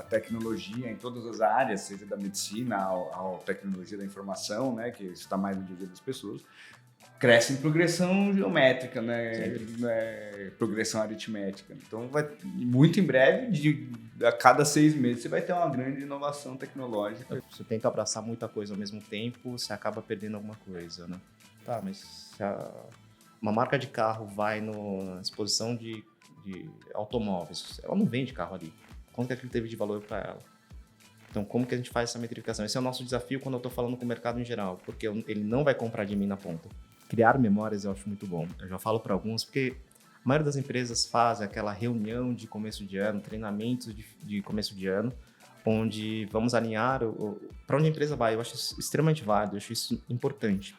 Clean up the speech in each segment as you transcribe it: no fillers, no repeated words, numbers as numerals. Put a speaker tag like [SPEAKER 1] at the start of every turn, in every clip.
[SPEAKER 1] tecnologia em todas as áreas, seja da medicina à tecnologia da informação, né, que está mais no dia a dia das pessoas, cresce em progressão geométrica, né? Progressão aritmética. Então, muito em breve, a cada 6 meses, você vai ter uma grande inovação tecnológica.
[SPEAKER 2] Você tenta abraçar muita coisa ao mesmo tempo, você acaba perdendo alguma coisa, né? Tá, mas se uma marca de carro vai na exposição de automóveis, ela não vende carro ali. Quanto que aquilo teve de valor para ela? Então, como que a gente faz essa metrificação? Esse é o nosso desafio quando eu estou falando com o mercado em geral, porque ele não vai comprar de mim na ponta. Criar memórias eu acho muito bom. Eu já falo para alguns, porque a maioria das empresas faz aquela reunião de começo de ano, treinamentos de começo de ano, onde vamos alinhar para onde a empresa vai. Eu acho isso extremamente válido, eu acho isso importante.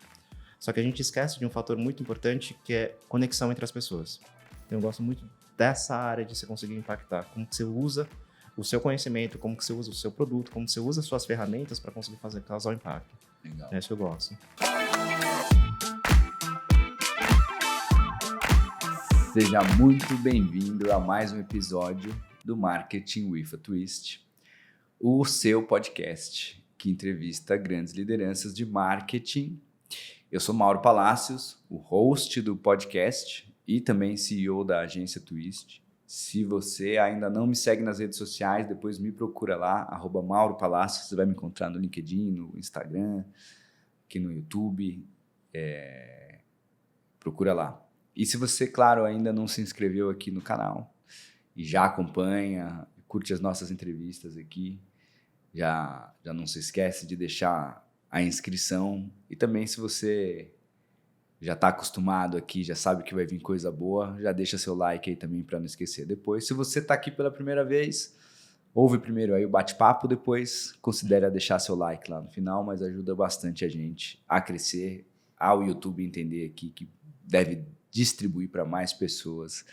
[SPEAKER 2] Só que a gente esquece de um fator muito importante, que é conexão entre as pessoas. Então, eu gosto muito dessa área de você conseguir impactar. Como que você usa o seu conhecimento, como que você usa o seu produto, como que você usa as suas ferramentas para conseguir causar o impacto.
[SPEAKER 1] Legal.
[SPEAKER 2] É isso que eu gosto.
[SPEAKER 1] Seja muito bem-vindo a mais um episódio do Marketing with a Twist, o seu podcast que entrevista grandes lideranças de marketing. Eu sou Mauro Palácios, o host do podcast e também CEO da agência Twist. Se você ainda não me segue nas redes sociais, depois me procura lá, @Mauro Palácios, você vai me encontrar no LinkedIn, no Instagram, aqui no YouTube, procura lá. E se você, claro, ainda não se inscreveu aqui no canal e já acompanha, curte as nossas entrevistas aqui, já não se esquece de deixar a inscrição. E também, se você já está acostumado aqui, já sabe que vai vir coisa boa, já deixa seu like aí também para não esquecer depois. Se você está aqui pela primeira vez, ouve primeiro aí o bate-papo, depois considere deixar seu like lá no final, mas ajuda bastante a gente a crescer, ao YouTube entender aqui que deve distribuir para mais pessoas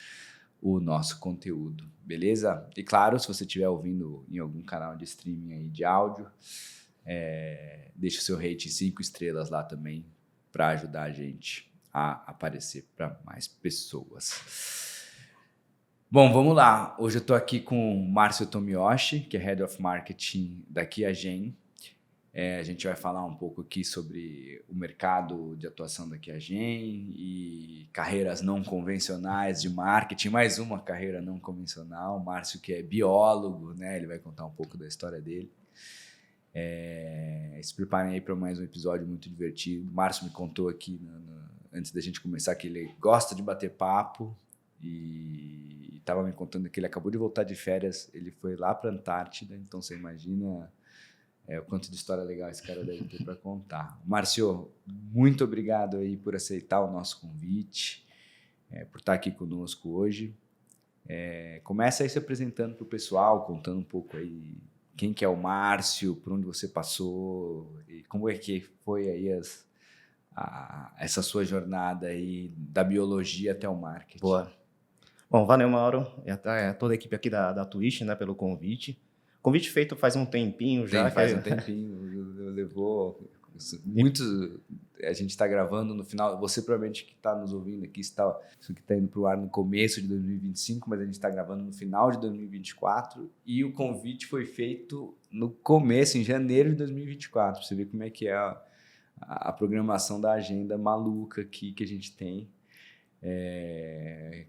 [SPEAKER 1] o nosso conteúdo, beleza? E claro, se você estiver ouvindo em algum canal de streaming aí de áudio, deixa o seu rate 5 estrelas lá também para ajudar a gente a aparecer para mais pessoas. Bom, vamos lá. Hoje eu estou aqui com o Márcio Tomiyoshi, que é Head of Marketing da QIAGEN. A gente vai falar um pouco aqui sobre o mercado de atuação da QIAGEN e carreiras não convencionais de marketing, mais uma carreira não convencional. O Márcio, que é biólogo, né? Ele vai contar um pouco da história dele. Se preparem aí para mais um episódio muito divertido. O Márcio me contou aqui, antes da gente começar, que ele gosta de bater papo e estava me contando que ele acabou de voltar de férias. Ele foi lá para a Antártida, então você imagina o quanto de história legal esse cara deve ter para contar. Márcio, muito obrigado aí por aceitar o nosso convite, por estar aqui conosco hoje. Começa aí se apresentando para o pessoal, contando um pouco aí quem que é o Márcio, por onde você passou e como é que foi aí essa sua jornada aí da biologia até o marketing.
[SPEAKER 2] Boa. Bom, valeu, Mauro, e até toda a equipe aqui da Twist, né, pelo convite. Convite feito faz um tempinho já.
[SPEAKER 1] Faz um tempinho, levou muito. A gente está gravando no final, você provavelmente que está nos ouvindo aqui, isso que está indo para o ar no começo de 2025, mas a gente está gravando no final de 2024 e o convite foi feito no começo, em janeiro de 2024, para você ver como é que é a programação da agenda maluca aqui que a gente tem.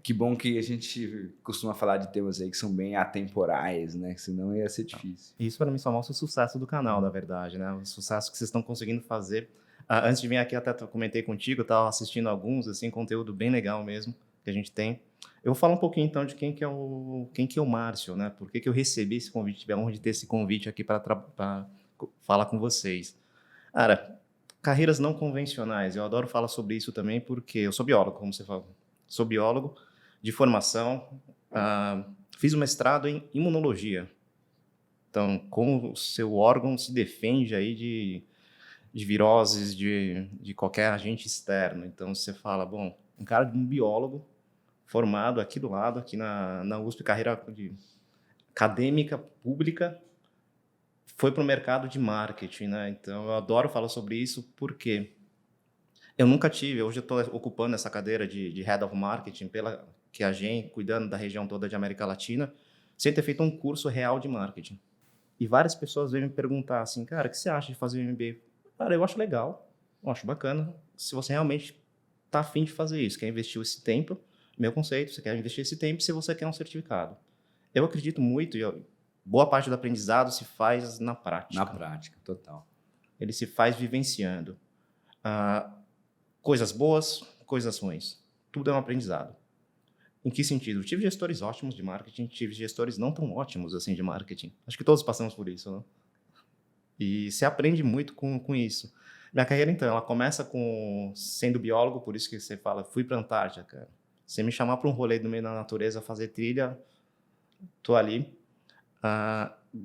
[SPEAKER 1] Que bom que a gente costuma falar de temas aí que são bem atemporais, né? Senão ia ser difícil.
[SPEAKER 2] Isso para mim só mostra o sucesso do canal, na verdade, né? O sucesso que vocês estão conseguindo fazer. Antes de vir aqui, até comentei contigo, estava assistindo alguns, assim, conteúdo bem legal mesmo que a gente tem. Eu vou falar um pouquinho então de quem que é o Márcio, né? Por que eu recebi esse convite, tive a honra de ter esse convite aqui para falar com vocês. Cara, carreiras não convencionais, eu adoro falar sobre isso também porque eu sou biólogo, como você falou. Sou biólogo de formação, fiz um mestrado em imunologia. Então, como o seu órgão se defende aí de viroses, de qualquer agente externo. Então, você fala, bom, um cara de um biólogo formado aqui do lado, aqui na USP, carreira acadêmica, pública, foi para o mercado de marketing, né? Então, eu adoro falar sobre isso porque eu nunca tive, hoje eu estou ocupando essa cadeira de Head of Marketing pela QIAGEN, cuidando da região toda de América Latina, sem ter feito um curso real de marketing. E várias pessoas vêm me perguntar assim, cara, o que você acha de fazer um MBA? Cara, eu acho legal, eu acho bacana. Se você realmente está afim de fazer isso, quer investir esse tempo, meu conceito, você quer investir esse tempo se você quer um certificado. Eu acredito muito, boa parte do aprendizado se faz na prática.
[SPEAKER 1] Na prática, total.
[SPEAKER 2] Ele se faz vivenciando. Coisas boas, coisas ruins. Tudo é um aprendizado. Em que sentido? Eu tive gestores ótimos de marketing, tive gestores não tão ótimos assim de marketing. Acho que todos passamos por isso, né? E se aprende muito com isso. Minha carreira, então, ela começa sendo biólogo, por isso que você fala, fui para a Antártida, cara. Você me chamar para um rolê no meio da natureza, fazer trilha, tô ali.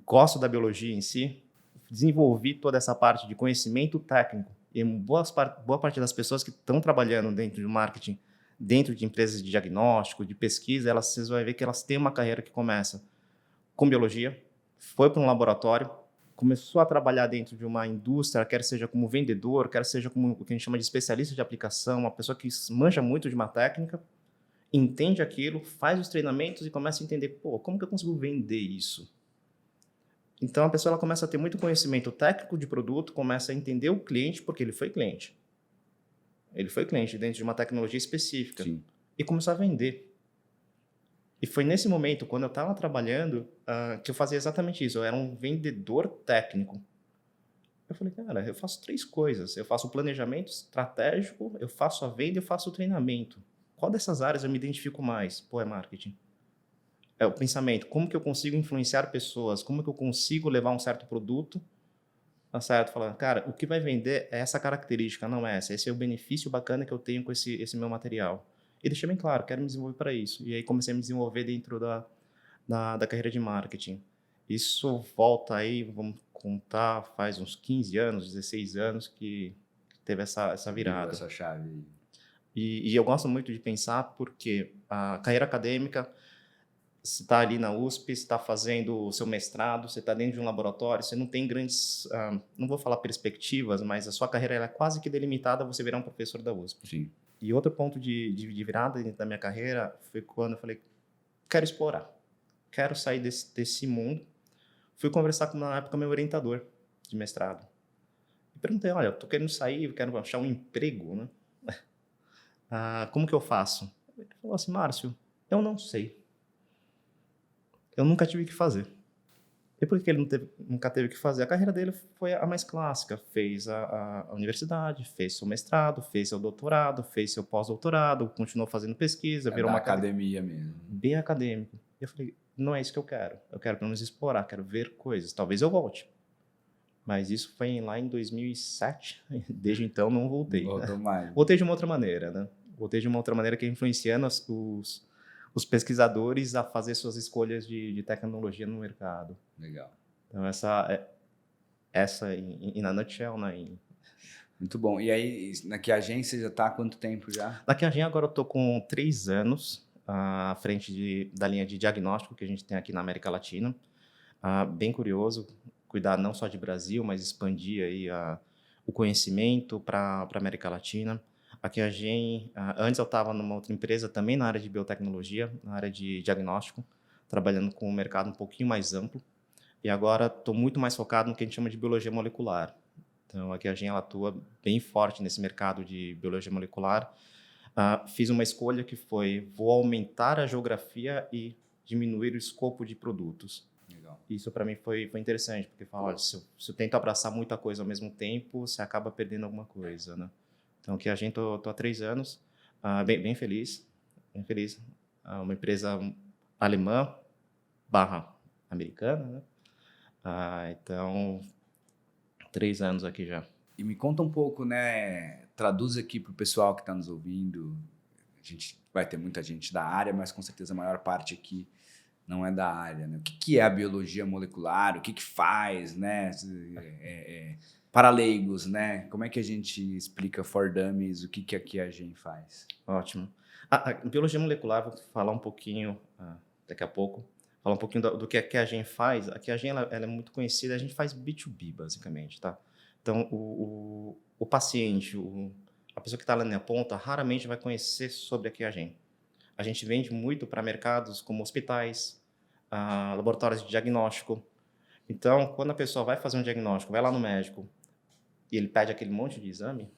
[SPEAKER 2] Gosto da biologia em si, desenvolvi toda essa parte de conhecimento técnico. E boa parte das pessoas que estão trabalhando dentro de marketing, dentro de empresas de diagnóstico, de pesquisa, vocês vão ver que elas têm uma carreira que começa com biologia, foi para um laboratório, começou a trabalhar dentro de uma indústria, quer seja como vendedor, quer seja como o que a gente chama de especialista de aplicação, uma pessoa que manja muito de uma técnica, entende aquilo, faz os treinamentos e começa a entender, pô, como que eu consigo vender isso? Então, a pessoa ela começa a ter muito conhecimento técnico de produto, começa a entender o cliente, porque ele foi cliente. Ele foi cliente dentro de uma tecnologia específica.
[SPEAKER 1] Sim.
[SPEAKER 2] E começou a vender. E foi nesse momento, quando eu estava trabalhando, que eu fazia exatamente isso. Eu era um vendedor técnico. Eu falei, cara, eu faço 3 coisas. Eu faço o planejamento estratégico, eu faço a venda e eu faço o treinamento. Qual dessas áreas eu me identifico mais? Pô, é marketing. É o pensamento. Como que eu consigo influenciar pessoas? Como que eu consigo levar um certo produto a certo? Falar, cara, o que vai vender é essa característica, não é essa. Esse é o benefício bacana que eu tenho com esse meu material. E deixei bem claro, quero me desenvolver para isso. E aí comecei a me desenvolver dentro da carreira de marketing. Isso volta aí, vamos contar, faz uns 15 anos, 16 anos que teve essa virada.
[SPEAKER 1] Essa chave.
[SPEAKER 2] E eu gosto muito de pensar porque a carreira acadêmica, você está ali na USP, você está fazendo o seu mestrado, você está dentro de um laboratório, você não tem grandes, não vou falar perspectivas, mas a sua carreira ela é quase que delimitada a você virar um professor da USP.
[SPEAKER 1] Sim.
[SPEAKER 2] E outro ponto de virada dentro da minha carreira foi quando eu falei, quero explorar, quero sair desse mundo. Fui conversar com, na época, meu orientador de mestrado. E perguntei, olha, eu tô querendo sair, eu quero achar um emprego, né? Como que eu faço? Ele falou assim, Márcio, eu não sei. Eu nunca tive que fazer. E por que ele nunca teve que fazer? A carreira dele foi a mais clássica. Fez a universidade, fez seu mestrado, fez seu doutorado, fez seu pós-doutorado, continuou fazendo pesquisa, virou uma
[SPEAKER 1] academia mesmo.
[SPEAKER 2] Bem acadêmico. E eu falei, não é isso que eu quero. Eu quero pelo menos explorar, quero ver coisas. Talvez eu volte. Mas isso foi lá em 2007. Desde então não voltei.
[SPEAKER 1] Voltou mais.
[SPEAKER 2] Voltei de uma outra maneira, né? Voltei de uma outra maneira que é influenciando os pesquisadores a fazer suas escolhas de tecnologia no mercado.
[SPEAKER 1] Legal.
[SPEAKER 2] Então, essa na nutshell, né?
[SPEAKER 1] Muito bom. E aí, na Que Agência já está há quanto tempo já?
[SPEAKER 2] Na Que Agência agora eu estou com 3 anos à frente da linha de diagnóstico que a gente tem aqui na América Latina. Bem curioso, cuidar não só de Brasil, mas expandir aí o conhecimento para a América Latina. Aqui a Gen, antes eu estava numa outra empresa também na área de biotecnologia, na área de diagnóstico, trabalhando com um mercado um pouquinho mais amplo. E agora estou muito mais focado no que a gente chama de biologia molecular. Então aqui a Gen ela atua bem forte nesse mercado de biologia molecular. Fiz uma escolha que foi, vou aumentar a geografia e diminuir o escopo de produtos.
[SPEAKER 1] Legal.
[SPEAKER 2] Isso para mim foi interessante, porque fala, olha, se eu tento abraçar muita coisa ao mesmo tempo, você acaba perdendo alguma coisa, né? Então, aqui a gente tô há 3 anos, bem feliz, bem feliz. Uma empresa alemã / americana, né? Então, 3 anos aqui já.
[SPEAKER 1] E me conta um pouco, né? Traduz aqui para o pessoal que está nos ouvindo. A gente vai ter muita gente da área, mas com certeza a maior parte aqui não é da área, né? O que é a biologia molecular? O que faz, né? Para leigos, né? Como é que a gente explica for dummies o que aqui a gente faz?
[SPEAKER 2] Ótimo. A biologia molecular, vou falar um pouquinho daqui a pouco, falar um pouquinho do que a gente faz. Aqui a gente ela é muito conhecida, a gente faz B2B, basicamente, tá? Então, o paciente, a pessoa que está lá na ponta, raramente vai conhecer sobre a gente. A gente vende muito para mercados como hospitais, laboratórios de diagnóstico, Então, quando a pessoa vai fazer um diagnóstico, vai lá no médico e ele pede aquele monte de exame,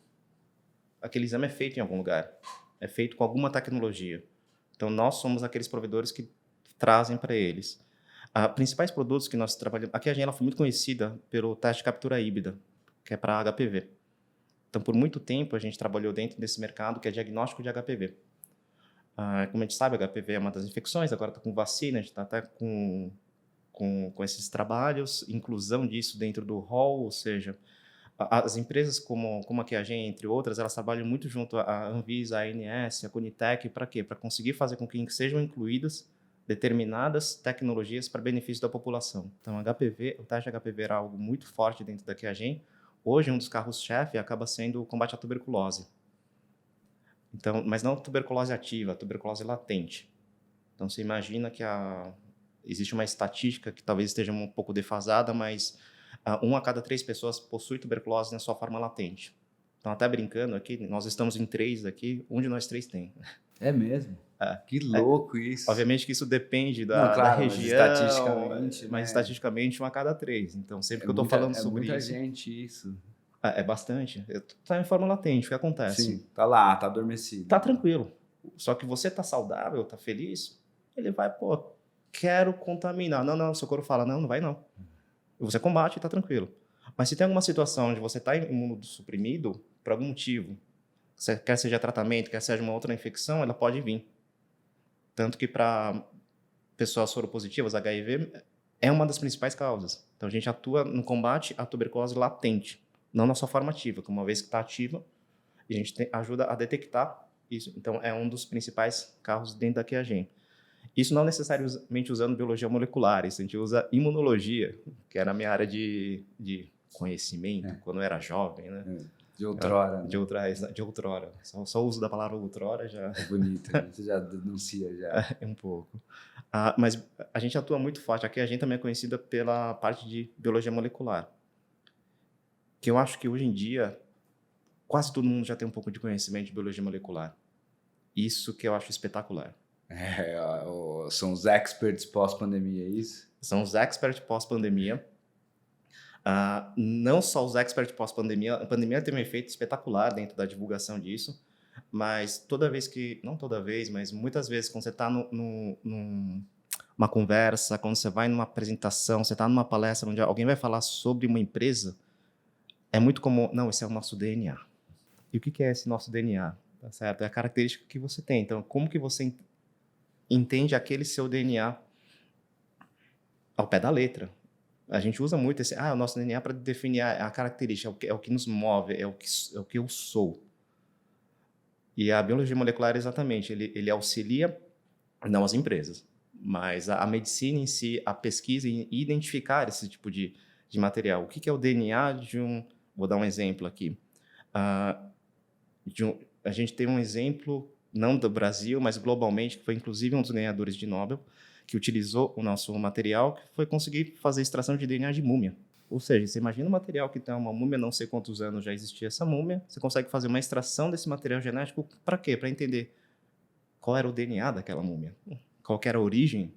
[SPEAKER 2] aquele exame é feito em algum lugar, é feito com alguma tecnologia. Então, nós somos aqueles provedores que trazem para eles. Principais produtos que nós trabalhamos... Aqui a gente ela foi muito conhecida pelo teste de captura híbrida, que é para HPV. Então, por muito tempo, a gente trabalhou dentro desse mercado que é diagnóstico de HPV. Como a gente sabe, HPV é uma das infecções, agora está com vacina, a gente está até com esses trabalhos, inclusão disso dentro do hall, ou seja, as empresas como a QIAGEN, entre outras, elas trabalham muito junto à Anvisa, à ANS, à Conitec, para quê? Para conseguir fazer com que sejam incluídas determinadas tecnologias para benefício da população. Então, o teste de HPV era algo muito forte dentro da QIAGEN. Hoje, um dos carros-chefe acaba sendo o combate à tuberculose. Então, mas não a tuberculose ativa, a tuberculose latente. Então, você imagina que existe uma estatística que talvez esteja um pouco defasada, mas 1 a cada 3 pessoas possui tuberculose na sua forma latente. Então, até brincando aqui, nós estamos em 3 aqui, um de nós 3 tem.
[SPEAKER 1] É mesmo? Que louco isso.
[SPEAKER 2] Obviamente que isso depende
[SPEAKER 1] Não, claro,
[SPEAKER 2] da região,
[SPEAKER 1] estatisticamente,
[SPEAKER 2] mas
[SPEAKER 1] né?
[SPEAKER 2] estatisticamente 1 a cada 3. Então, sempre que eu estou falando sobre
[SPEAKER 1] muita
[SPEAKER 2] isso...
[SPEAKER 1] gente isso.
[SPEAKER 2] É bastante. Está em forma latente, o que acontece?
[SPEAKER 1] Sim, tá lá, tá adormecido.
[SPEAKER 2] Tá tranquilo. Só que você tá saudável, tá feliz, ele vai, pô, quero contaminar. Não, seu corpo fala, não vai não. Você combate e tá tranquilo. Mas se tem alguma situação onde você tá imunossuprimido, por algum motivo, quer seja tratamento, quer seja uma outra infecção, ela pode vir. Tanto que para pessoas soropositivas, HIV é uma das principais causas. Então a gente atua no combate à tuberculose latente, não na sua forma ativa, que uma vez que está ativa, a gente ajuda a detectar isso. Então é um dos principais carros dentro da QIAGEN. Isso não necessariamente usando biologia molecular, isso a gente usa imunologia, que era a minha área de conhecimento, quando eu era jovem, né?
[SPEAKER 1] De outrora.
[SPEAKER 2] Né? De outrora. Só o uso da palavra outrora já...
[SPEAKER 1] É bonito, né? Você já denuncia já.
[SPEAKER 2] Um pouco. Mas a gente atua muito forte. Aqui a gente também é conhecida pela parte de biologia molecular, que eu acho que hoje em dia quase todo mundo já tem um pouco de conhecimento de biologia molecular. Isso que eu acho espetacular.
[SPEAKER 1] São os experts pós-pandemia, é isso?
[SPEAKER 2] São os experts pós-pandemia. Não só os experts pós-pandemia. A pandemia teve um efeito espetacular dentro da divulgação disso, mas não toda vez, mas muitas vezes quando você está numa conversa, quando você vai numa apresentação, você está numa palestra onde alguém vai falar sobre uma empresa, é muito comum, não, esse é o nosso DNA. E o que é esse nosso DNA? Tá certo? É a característica que você tem. Então, como que você entende aquele seu DNA ao pé da letra? A gente usa muito o nosso DNA para definir a característica, é o que nos move, é o que eu sou. E a biologia molecular, exatamente, ele auxilia, não as empresas, mas a medicina em si, a pesquisa em identificar esse tipo de material. O que é o DNA de um... Vou dar um exemplo aqui. A gente tem um exemplo, não do Brasil, mas globalmente, que foi inclusive um dos ganhadores de Nobel, que utilizou o nosso material, que foi conseguir fazer extração de DNA de múmia. Ou seja, você imagina um material que tem uma múmia, não sei quantos anos já existia essa múmia, você consegue fazer uma extração desse material genético para quê? Para entender qual era o DNA daquela múmia, qual era a origem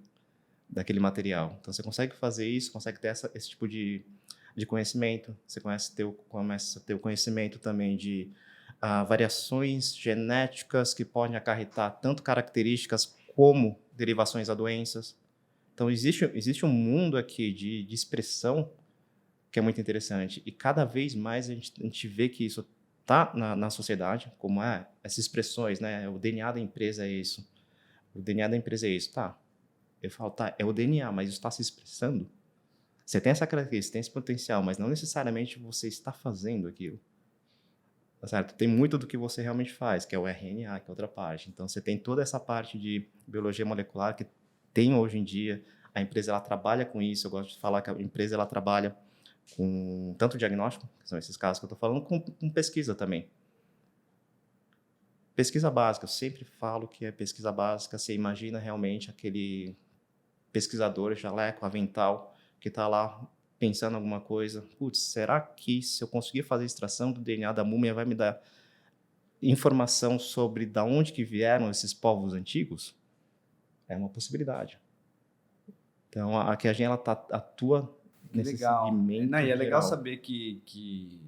[SPEAKER 2] daquele material. Então, você consegue fazer isso, consegue ter esse tipo de conhecimento, você começa a ter o conhecimento também de variações genéticas que podem acarretar tanto características como derivações a doenças. Então, existe um mundo aqui de expressão que é muito interessante. E cada vez mais a gente vê que isso está na sociedade, como essas expressões, né? O DNA da empresa é isso. O DNA da empresa é isso. Tá. Eu falo, tá, é o DNA, mas isso está se expressando? Você tem essa característica, tem esse potencial, mas não necessariamente você está fazendo aquilo. Tá certo? Tem muito do que você realmente faz, que é o RNA, que é outra parte. Então, você tem toda essa parte de biologia molecular que tem hoje em dia. A empresa ela trabalha com isso. Eu gosto de falar que a empresa ela trabalha com tanto diagnóstico, que são esses casos que eu estou falando, com pesquisa também. Pesquisa básica, eu sempre falo que é pesquisa básica. Você imagina realmente aquele pesquisador, jaleco, avental, que está lá pensando alguma coisa. Putz, será que se eu conseguir fazer a extração do DNA da múmia vai me dar informação sobre de onde que vieram esses povos antigos? É uma possibilidade. Então, a QIAGEN ela atua
[SPEAKER 1] Que
[SPEAKER 2] nesse
[SPEAKER 1] legal.
[SPEAKER 2] segmento
[SPEAKER 1] Não, e é legal
[SPEAKER 2] geral.
[SPEAKER 1] saber que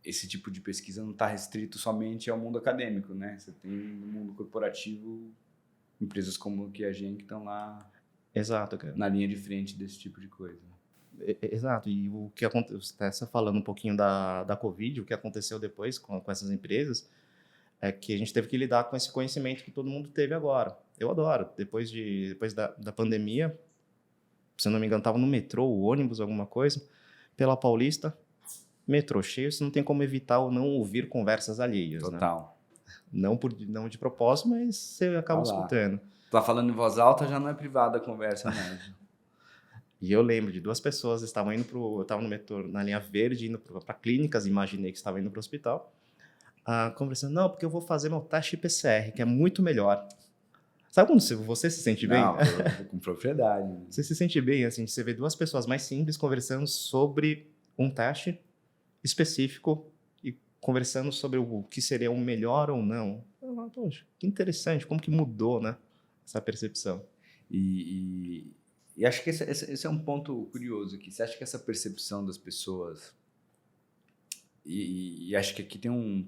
[SPEAKER 1] esse tipo de pesquisa não está restrito somente ao mundo acadêmico, né? Você tem no mundo corporativo empresas como que a gente que estão lá
[SPEAKER 2] Exato, cara.
[SPEAKER 1] na linha de frente desse tipo de coisa.
[SPEAKER 2] Exato, e o que aconteceu, falando um pouquinho da Covid, o que aconteceu depois com essas empresas, é que a gente teve que lidar com esse conhecimento que todo mundo teve agora. Eu adoro, depois da pandemia, se eu não me engano, estava no metrô, o ônibus, alguma coisa, pela Paulista, metrô cheio, você não tem como evitar ou não ouvir conversas alheias, né?
[SPEAKER 1] Total.
[SPEAKER 2] Não de propósito, mas você acaba
[SPEAKER 1] Olha lá.
[SPEAKER 2] escutando.
[SPEAKER 1] Tá falando em voz alta, já não é privada a conversa mais.
[SPEAKER 2] E eu lembro de duas pessoas estavam indo eu estava no metrô na linha verde, indo para clínicas, imaginei que estava indo para o hospital, conversando, não, porque eu vou fazer meu teste PCR, que é muito melhor. Sabe quando você se sente bem?
[SPEAKER 1] Não, com propriedade.
[SPEAKER 2] Você se sente bem, assim, você vê duas pessoas mais simples conversando sobre um teste específico e conversando sobre o que seria o melhor ou não. Poxa, que interessante, como que mudou, né, essa percepção.
[SPEAKER 1] E acho que esse é um ponto curioso aqui. Você acha que essa percepção das pessoas... E acho que aqui tem um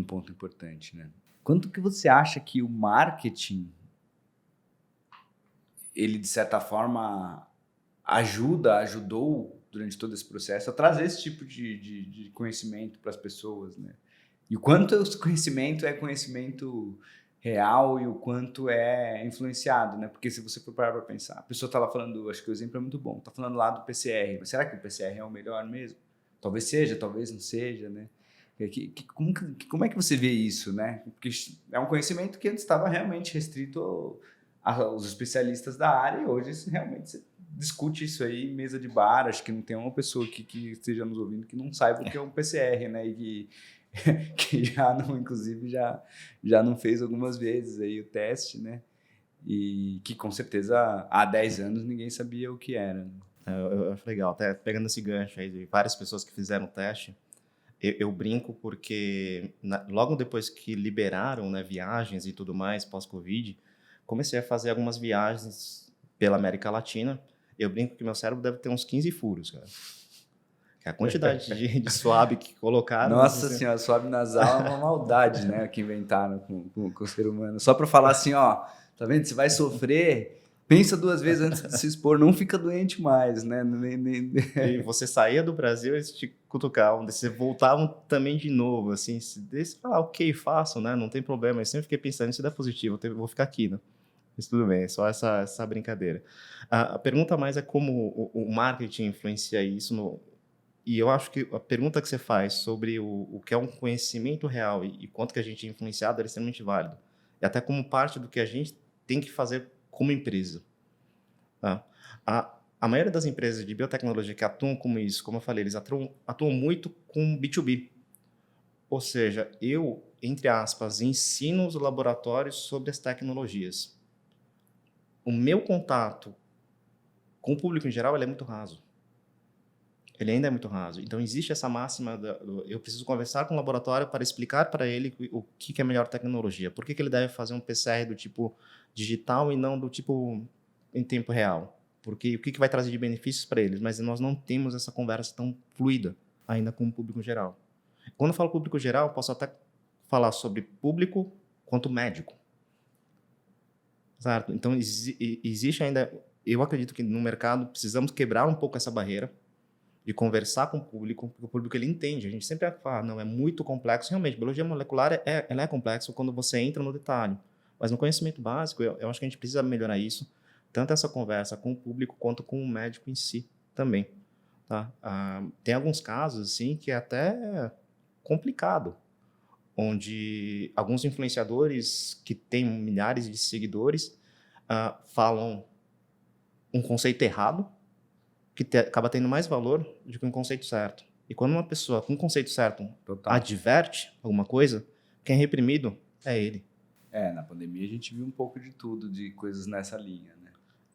[SPEAKER 1] ponto importante, né? Quanto que você acha que o marketing, ele de certa forma ajudou durante todo esse processo a trazer esse tipo de conhecimento para as pessoas, né? E o quanto esse conhecimento é conhecimento real e o quanto é influenciado, né? Porque se você for parar para pensar, a pessoa está lá falando, acho que o exemplo é muito bom, está falando lá do PCR, mas será que o PCR é o melhor mesmo? Talvez seja, talvez não seja, né? Como é que você vê isso, né? Porque é um conhecimento que antes estava realmente restrito aos especialistas da área e hoje realmente você discute isso aí em mesa de bar. Acho que não tem uma pessoa que esteja nos ouvindo que não saiba o que é um PCR, né? E que já não, inclusive, já não fez algumas vezes aí o teste, né? E que com certeza há 10 anos ninguém sabia o que era. Né?
[SPEAKER 2] Eu acho legal, até pegando esse gancho aí de várias pessoas que fizeram o teste, eu brinco porque logo depois que liberaram, né, viagens e tudo mais pós-Covid, comecei a fazer algumas viagens pela América Latina. Eu brinco que meu cérebro deve ter uns 15 furos, cara. Que a quantidade de swab que colocaram...
[SPEAKER 1] Nossa senhora, swab nasal é uma maldade, né? Que inventaram com o ser humano. Só para falar assim, ó, tá vendo? Você vai sofrer... Pensa 2 vezes antes de se expor, não fica doente mais, né?
[SPEAKER 2] E você saía do Brasil, eles te cutucavam, você voltavam também de novo, assim, você fala, ok, faço, né? Não tem problema. Eu sempre fiquei pensando, isso dá positivo, eu vou ficar aqui, né? Mas tudo bem, é só essa brincadeira. A pergunta mais é como o marketing influencia isso e eu acho que a pergunta que você faz sobre o que é um conhecimento real e quanto que a gente é influenciado é extremamente válido. E até como parte do que a gente tem que fazer como empresa. Tá? A maioria das empresas de biotecnologia que atuam como isso, como eu falei, eles atuam muito com B2B. Ou seja, eu, entre aspas, ensino os laboratórios sobre as tecnologias. O meu contato com o público em geral ele é muito raso. Ele ainda é muito raso. Então, existe essa máxima, eu preciso conversar com o laboratório para explicar para ele o que é a melhor tecnologia. Por que ele deve fazer um PCR do tipo digital e não do tipo em tempo real? Porque o que vai trazer de benefícios para eles? Mas nós não temos essa conversa tão fluida ainda com o público geral. Quando eu falo público geral, eu posso até falar sobre público quanto médico. Certo? Então, existe ainda... Eu acredito que no mercado precisamos quebrar um pouco essa barreira de conversar com o público, porque o público ele entende. A gente sempre fala, não, é muito complexo. Realmente, biologia molecular ela é complexa quando você entra no detalhe. Mas no conhecimento básico, eu acho que a gente precisa melhorar isso, tanto essa conversa com o público quanto com o médico em si também. Tá? Tem alguns casos assim, que é até complicado, onde alguns influenciadores que têm milhares de seguidores falam um conceito errado, que acaba tendo mais valor do que um conceito certo. E quando uma pessoa com um conceito certo adverte alguma coisa, quem é reprimido é ele.
[SPEAKER 1] Na pandemia a gente viu um pouco de tudo, de coisas nessa linha, né?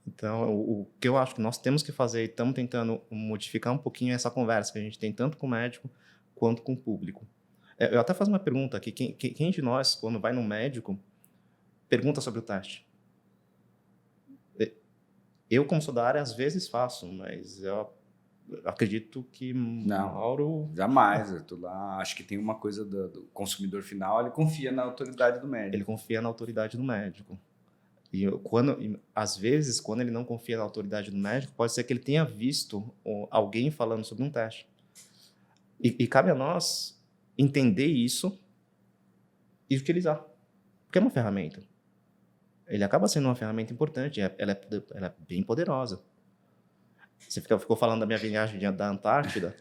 [SPEAKER 2] Então, o que eu acho que nós temos que fazer, e estamos tentando modificar um pouquinho essa conversa que a gente tem tanto com o médico quanto com o público. Eu até faço uma pergunta aqui, quem de nós, quando vai no médico, pergunta sobre o teste? Eu, como sou da área, às vezes faço, mas eu acredito que
[SPEAKER 1] Não.
[SPEAKER 2] Mauro...
[SPEAKER 1] Jamais, eu tô lá, acho que tem uma coisa do consumidor final, ele confia na autoridade do médico.
[SPEAKER 2] Ele confia na autoridade do médico. Às vezes, quando ele não confia na autoridade do médico, pode ser que ele tenha visto alguém falando sobre um teste. E cabe a nós entender isso e utilizar. Porque é uma ferramenta. Ele acaba sendo uma ferramenta importante, ela é bem poderosa. Você ficou falando da minha viagem da Antártida.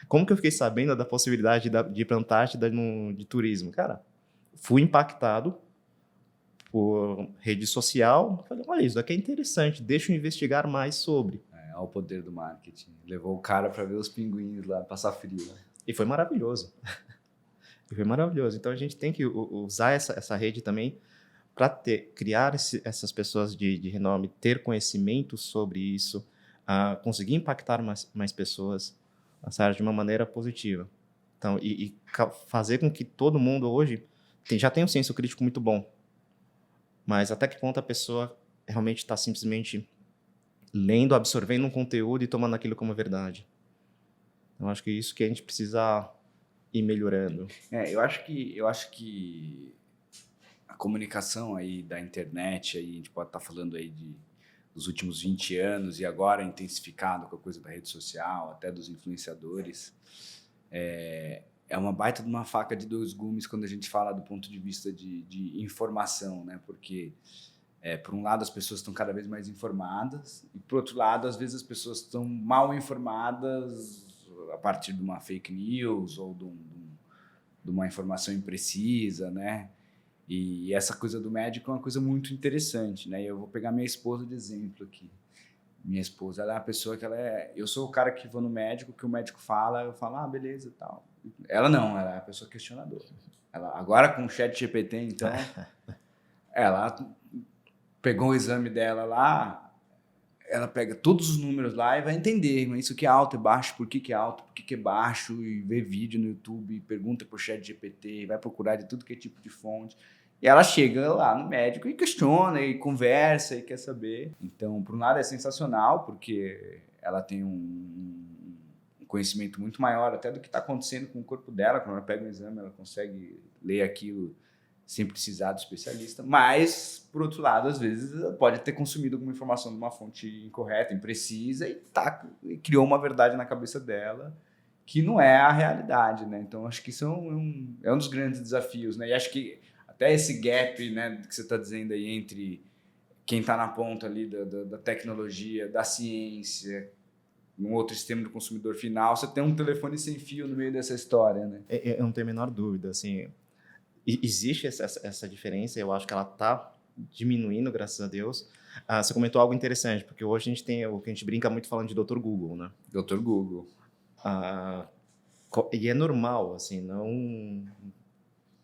[SPEAKER 2] Como que eu fiquei sabendo da possibilidade de ir para a Antártida de turismo? Cara, fui impactado por rede social. Falei, olha, isso daqui é interessante, deixa eu investigar mais sobre.
[SPEAKER 1] Olha o poder do marketing. Levou o cara para ver os pinguins lá, passar frio.
[SPEAKER 2] E foi maravilhoso. Foi maravilhoso. Então a gente tem que usar essa rede também para criar essas pessoas de renome, ter conhecimento sobre isso, conseguir impactar mais pessoas, sabe, de uma maneira positiva. Então, fazer com que todo mundo hoje já tenha um senso crítico muito bom. Mas até que ponto a pessoa realmente está simplesmente lendo, absorvendo um conteúdo e tomando aquilo como verdade. Eu acho que é isso que a gente precisa ir melhorando.
[SPEAKER 1] Eu acho que a comunicação aí da internet, aí, a gente pode estar falando aí dos últimos 20 anos e agora intensificado com a coisa da rede social, até dos influenciadores, é uma baita de uma faca de dois gumes quando a gente fala do ponto de vista de informação, né? Porque, por um lado, as pessoas estão cada vez mais informadas e, por outro lado, às vezes as pessoas estão mal informadas a partir de uma fake news ou de uma informação imprecisa, né? E essa coisa do médico é uma coisa muito interessante, né? E eu vou pegar minha esposa de exemplo aqui. Minha esposa, ela é uma pessoa que eu sou o cara que vou no médico, que o médico fala, eu falo, beleza e tal. Ela não, ela é a pessoa questionadora. Agora com o ChatGPT, então, ela pegou o exame dela lá, ela pega todos os números lá e vai entender, mas isso que é alto e baixo, por que é alto, por que é baixo, e vê vídeo no YouTube, pergunta pro ChatGPT, vai procurar de tudo que é tipo de fonte. E ela chega lá no médico e questiona, e conversa, e quer saber. Então, por um lado é sensacional, porque ela tem um conhecimento muito maior até do que está acontecendo com o corpo dela. Quando ela pega um exame, ela consegue ler aquilo sem precisar do especialista. Mas, por outro lado, às vezes ela pode ter consumido alguma informação de uma fonte incorreta, imprecisa, e criou uma verdade na cabeça dela que não é a realidade, né? Então, acho que isso é um dos grandes desafios, né? E acho que até esse gap, né, que você está dizendo aí entre quem está na ponta ali da tecnologia, da ciência, num outro sistema do consumidor final, você tem um telefone sem fio no meio dessa história, né?
[SPEAKER 2] Eu não tenho a menor dúvida, assim, existe essa diferença, eu acho que ela está diminuindo, graças a Deus. Você comentou algo interessante, porque hoje a gente tem o que a gente brinca muito falando de Dr. Google, né?
[SPEAKER 1] Dr. Google.
[SPEAKER 2] E é normal, assim, não...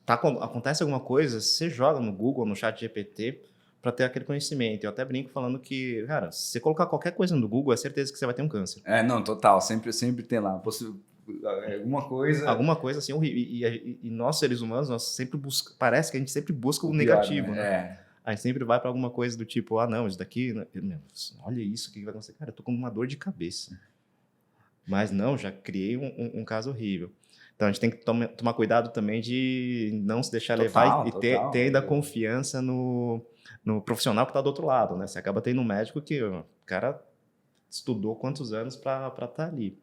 [SPEAKER 2] acontece alguma coisa, você joga no Google, no ChatGPT, para ter aquele conhecimento. Eu até brinco falando que, cara, se você colocar qualquer coisa no Google, é certeza que você vai ter um câncer.
[SPEAKER 1] Não, total. Sempre tem lá.
[SPEAKER 2] Alguma coisa assim horrível. E nós, seres humanos, nós sempre parece que a gente sempre busca o negativo, né? A gente sempre vai para alguma coisa do tipo, não, isso daqui... Olha isso, o que vai acontecer? Cara, eu tô com uma dor de cabeça. Mas não, já criei um caso horrível. Então, a gente tem que tomar cuidado também de não se deixar levar e ter ainda confiança no profissional que está do outro lado, né? Você acaba tendo um médico que o cara estudou quantos anos para estar ali.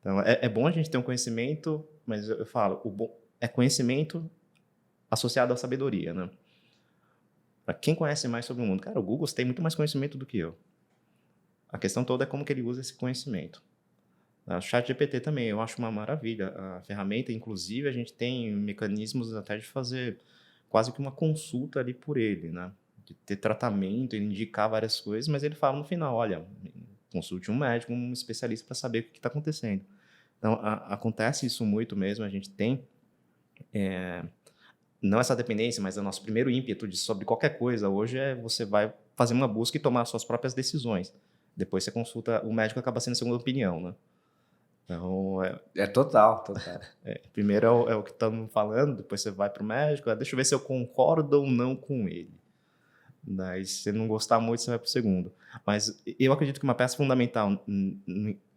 [SPEAKER 2] Então, é bom a gente ter um conhecimento, mas eu falo, é conhecimento associado à sabedoria, né? Para quem conhece mais sobre o mundo. Cara, o Google tem muito mais conhecimento do que eu. A questão toda é como que ele usa esse conhecimento. O ChatGPT também, eu acho uma maravilha. A ferramenta, inclusive, a gente tem mecanismos até de fazer quase que uma consulta ali por ele, né? De ter tratamento, ele indicar várias coisas, mas ele fala no final, olha, consulte um médico, um especialista para saber o que está acontecendo. Então, acontece isso muito mesmo, a gente tem, não essa dependência, mas o nosso primeiro ímpeto sobre qualquer coisa hoje você vai fazer uma busca e tomar suas próprias decisões. Depois você consulta, o médico acaba sendo a segunda opinião, né? Então,
[SPEAKER 1] total.
[SPEAKER 2] Primeiro é o que estamos falando, depois você vai para o médico, deixa eu ver se eu concordo ou não com ele. Daí, se você não gostar muito, você vai pro segundo. Mas eu acredito que uma peça fundamental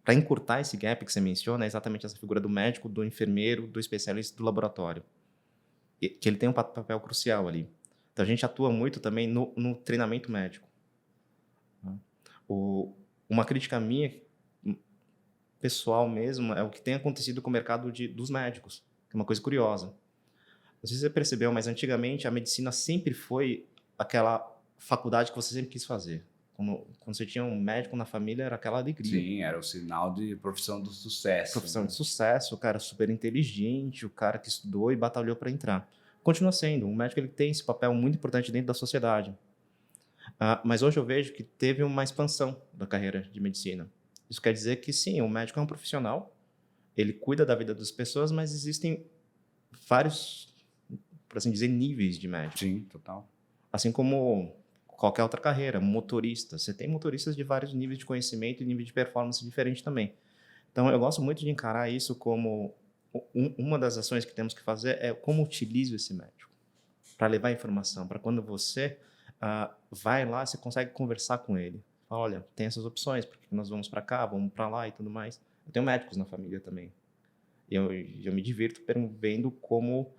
[SPEAKER 2] para encurtar esse gap que você menciona é exatamente essa figura do médico, do enfermeiro, do especialista do laboratório. Que ele tem um papel crucial ali. Então, a gente atua muito também no treinamento médico. Né? Uma crítica minha, pessoal mesmo, é o que tem acontecido com o mercado dos médicos, que é uma coisa curiosa. Não sei se você percebeu, mas antigamente a medicina sempre foi aquela faculdade que você sempre quis fazer. Quando você tinha um médico na família, era aquela alegria.
[SPEAKER 1] Sim, era o sinal de profissão do sucesso.
[SPEAKER 2] Profissão de sucesso, o cara super inteligente, o cara que estudou e batalhou para entrar. Continua sendo. O médico ele tem esse papel muito importante dentro da sociedade. Mas hoje eu vejo que teve uma expansão da carreira de medicina. Isso quer dizer que, sim, o médico é um profissional, ele cuida da vida das pessoas, mas existem vários, por assim dizer, níveis de médico.
[SPEAKER 1] Sim, total.
[SPEAKER 2] Assim como qualquer outra carreira, motorista. Você tem motoristas de vários níveis de conhecimento e nível de performance diferente também. Então, eu gosto muito de encarar isso como uma das ações que temos que fazer é como utilizo esse médico para levar informação, para quando você vai lá, você consegue conversar com ele. Fala, olha, tem essas opções, porque nós vamos para cá, vamos para lá e tudo mais. Eu tenho médicos na família também. E eu me divirto vendo como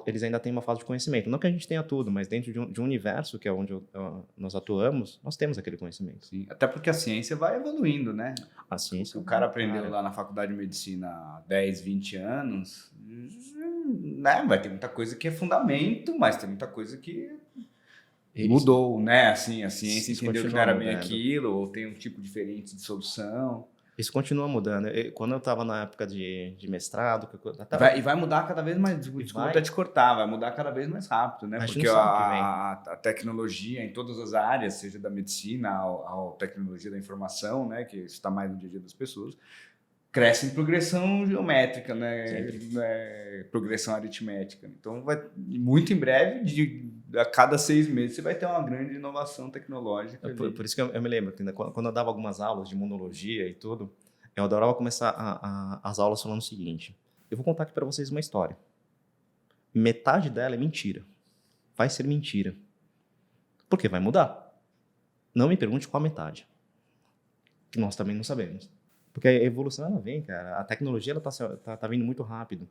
[SPEAKER 2] eles ainda têm uma falta de conhecimento. Não que a gente tenha tudo, mas dentro de um universo, que é onde nós atuamos, nós temos aquele conhecimento.
[SPEAKER 1] Sim, até porque a ciência vai evoluindo, né?
[SPEAKER 2] A ciência...
[SPEAKER 1] O cara aprendeu lá na faculdade de medicina há 10, 20 anos, né? Vai ter muita coisa que é fundamento, mas tem muita coisa que mudou, né? Assim, a ciência entendeu que não era bem aquilo, ou tem um tipo diferente de solução.
[SPEAKER 2] Isso continua mudando. Quando eu estava na época de mestrado...
[SPEAKER 1] E vai mudar cada vez mais, desculpa até te cortar, vai mudar cada vez mais rápido, né? Porque a tecnologia em todas as áreas, seja da medicina, a tecnologia da informação, né? Que está mais no dia a dia das pessoas, cresce em progressão geométrica, né? Progressão aritmética. Então, muito em breve, a cada 6 meses, você vai ter uma grande inovação tecnológica.
[SPEAKER 2] Por isso que eu me lembro, que quando eu dava algumas aulas de imunologia e tudo, eu adorava começar as aulas falando o seguinte: eu vou contar aqui para vocês uma história. Metade dela é mentira. Vai ser mentira. Porque vai mudar. Não me pergunte qual metade. Que nós também não sabemos. Porque a evolução, ela vem, cara. A tecnologia, ela tá vindo muito rápido.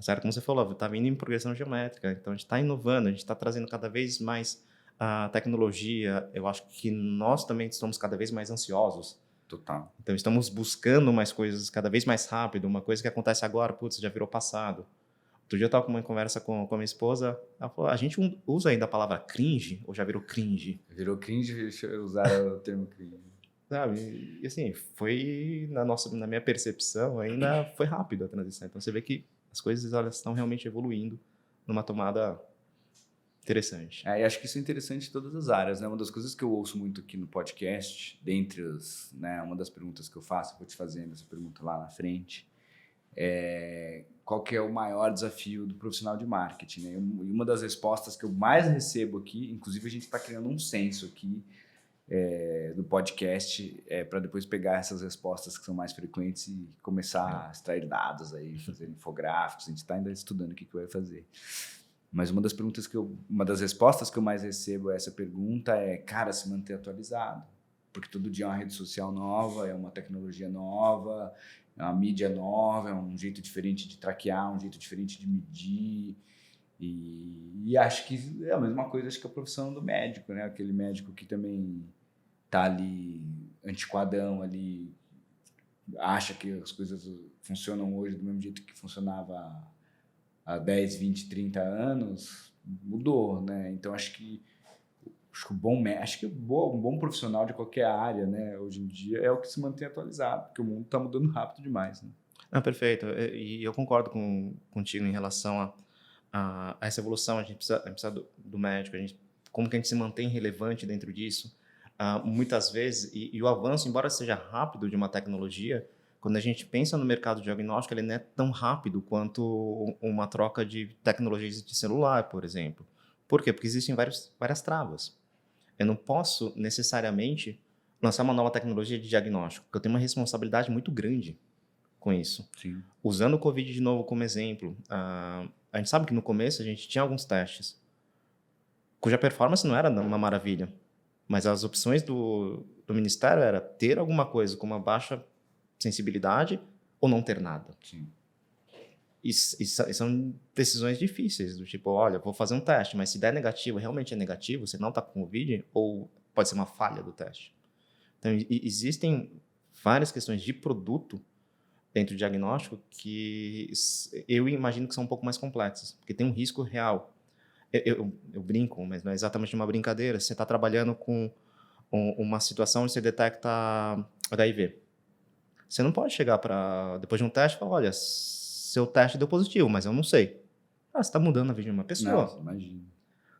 [SPEAKER 2] Certo? Como você falou, está vindo em progressão geométrica. Então, a gente está inovando, a gente está trazendo cada vez mais tecnologia. Eu acho que nós também estamos cada vez mais ansiosos.
[SPEAKER 1] Total.
[SPEAKER 2] Então, estamos buscando mais coisas cada vez mais rápido. Uma coisa que acontece agora, putz, já virou passado. Outro dia eu estava com uma conversa com a minha esposa. Ela falou, a gente usa ainda a palavra cringe ou já virou cringe?
[SPEAKER 1] Virou cringe usar o termo cringe.
[SPEAKER 2] Sabe? E assim, foi na minha percepção, ainda foi rápido a transição. Então, você vê que as coisas elas estão realmente evoluindo numa tomada interessante.
[SPEAKER 1] E acho que isso é interessante em todas as áreas, né? Uma das coisas que eu ouço muito aqui no podcast, dentre as, né, uma das perguntas que eu faço, eu vou te fazendo essa pergunta lá na frente, qual que é o maior desafio do profissional de marketing, né? E uma das respostas que eu mais recebo aqui, inclusive a gente está criando um censo aqui do podcast, para depois pegar essas respostas que são mais frequentes e começar a extrair dados aí, fazer infográficos. A gente está ainda estudando o que vai fazer. Mas uma das respostas que eu mais recebo a essa pergunta é, cara, se manter atualizado. Porque todo dia é uma rede social nova, é uma tecnologia nova, é uma mídia nova, é um jeito diferente de traquear, um jeito diferente de medir. E acho que é a mesma coisa, acho que a profissão do médico, né? Aquele médico que também tá ali antiquadão, ali, acha que as coisas funcionam hoje do mesmo jeito que funcionava há 10, 20, 30 anos, mudou, né? Então acho que um bom profissional de qualquer área, né, hoje em dia, é o que se mantém atualizado, porque o mundo está mudando rápido demais, né?
[SPEAKER 2] Perfeito. E eu concordo contigo em relação a essa evolução. A gente precisa do médico, como que a gente se mantém relevante dentro disso. Muitas vezes, e o avanço, embora seja rápido de uma tecnologia, quando a gente pensa no mercado diagnóstico, ele não é tão rápido quanto uma troca de tecnologias de celular, por exemplo. Por quê? Porque existem várias travas. Eu não posso necessariamente lançar uma nova tecnologia de diagnóstico, porque eu tenho uma responsabilidade muito grande com isso.
[SPEAKER 1] Sim.
[SPEAKER 2] Usando o Covid de novo como exemplo, a gente sabe que no começo a gente tinha alguns testes. cuja performance não era uma maravilha. Mas as opções do Ministério era ter alguma coisa com uma baixa sensibilidade ou não ter nada.
[SPEAKER 1] Sim.
[SPEAKER 2] E são decisões difíceis, do tipo, olha, vou fazer um teste, mas se der negativo, realmente é negativo, você não está com Covid, ou pode ser uma falha do teste. Então, existem várias questões de produto dentro do diagnóstico que eu imagino que são um pouco mais complexas, porque tem um risco real. Eu brinco, mas não é exatamente uma brincadeira. Você está trabalhando com uma situação onde você detecta HIV. Você não pode chegar depois de um teste e falar, olha, seu teste deu positivo, mas eu não sei. Você está mudando a vida de uma pessoa.
[SPEAKER 1] Não, imagina.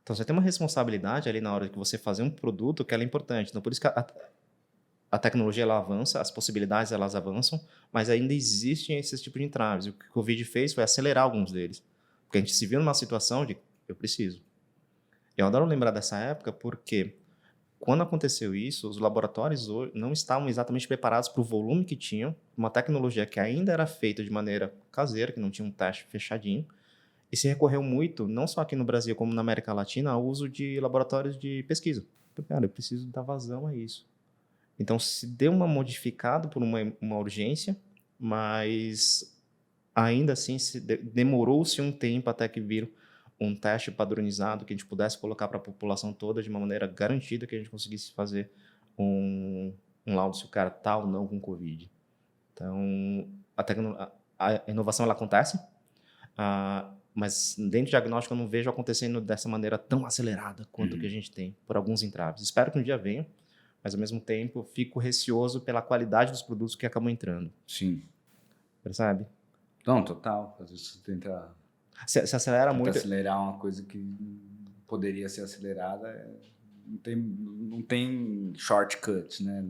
[SPEAKER 2] Então, você tem uma responsabilidade ali na hora de você fazer um produto que ela é importante. Então, por isso que a tecnologia ela avança, as possibilidades elas avançam, mas ainda existem esses tipos de entraves. O que o Covid fez foi acelerar alguns deles. Porque a gente se viu numa situação de, eu preciso. Eu adoro lembrar dessa época porque quando aconteceu isso, os laboratórios não estavam exatamente preparados para o volume que tinham, uma tecnologia que ainda era feita de maneira caseira, que não tinha um teste fechadinho, e se recorreu muito, não só aqui no Brasil, como na América Latina, ao uso de laboratórios de pesquisa. Porque, cara, eu preciso dar vazão a isso. Então, se deu uma modificada por uma urgência, mas ainda assim demorou-se um tempo até que viram um teste padronizado que a gente pudesse colocar para a população toda de uma maneira garantida que a gente conseguisse fazer um laudo se o cara está ou não com Covid. Então, a inovação ela acontece, mas dentro do diagnóstico eu não vejo acontecendo dessa maneira tão acelerada quanto que a gente tem, por alguns entraves. Espero que um dia venha, mas ao mesmo tempo fico receoso pela qualidade dos produtos que acabam entrando.
[SPEAKER 1] Sim.
[SPEAKER 2] Percebe?
[SPEAKER 1] Não, total. Às vezes você tenta
[SPEAKER 2] Se acelera muito.
[SPEAKER 1] acelerar uma coisa que poderia ser acelerada, não tem shortcut, né?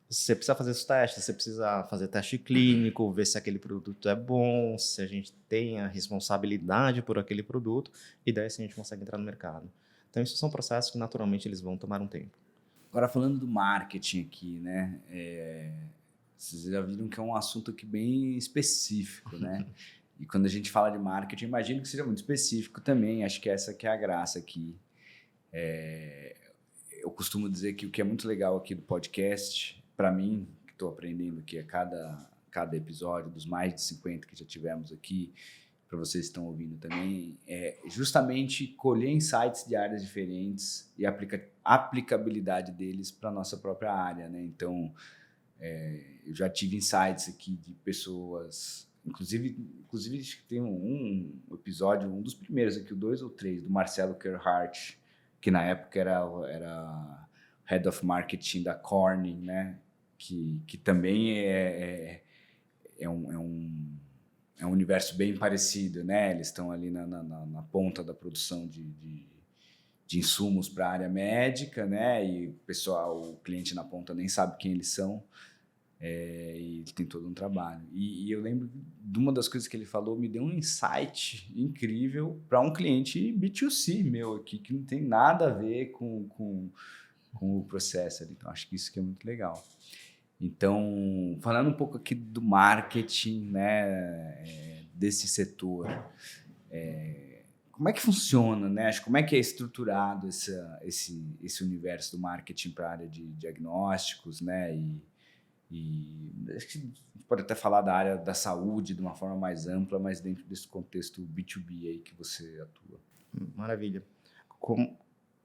[SPEAKER 2] Você precisa fazer os testes, você precisa fazer teste clínico, ver se aquele produto é bom, se a gente tem a responsabilidade por aquele produto, e daí assim a gente consegue entrar no mercado. Então, isso são processos que naturalmente eles vão tomar um tempo.
[SPEAKER 1] Agora, falando do marketing aqui, né? Vocês já viram que é um assunto aqui bem específico, né? E quando a gente fala de marketing, imagino que seja muito específico também. Acho que essa que é a graça aqui. Eu costumo dizer que o que é muito legal aqui do podcast, para mim, que estou aprendendo aqui a cada episódio, dos mais de 50 que já tivemos aqui, para vocês que estão ouvindo também, é justamente colher insights de áreas diferentes e aplicabilidade deles para a nossa própria área, né? Então, eu já tive insights aqui de pessoas... Inclusive acho que tem um episódio, um dos primeiros aqui, o 2 ou 3, do Marcelo Kerhardt, que na época era Head of Marketing da Corning, né? Que também é um universo bem parecido, né? Eles estão ali na ponta da produção de insumos para a área médica, né? E o cliente na ponta nem sabe quem eles são. E tem todo um trabalho. E eu lembro de uma das coisas que ele falou, me deu um insight incrível para um cliente B2C meu aqui, que não tem nada a ver com o processo ali. Então, acho que isso que é muito legal. Então, falando um pouco aqui do marketing, né, desse setor, como é que funciona, né? Como é que é estruturado esse universo do marketing para a área de diagnósticos, né? E acho que a gente pode até falar da área da saúde de uma forma mais ampla, mas dentro desse contexto B2B aí que você atua.
[SPEAKER 2] Maravilha. Como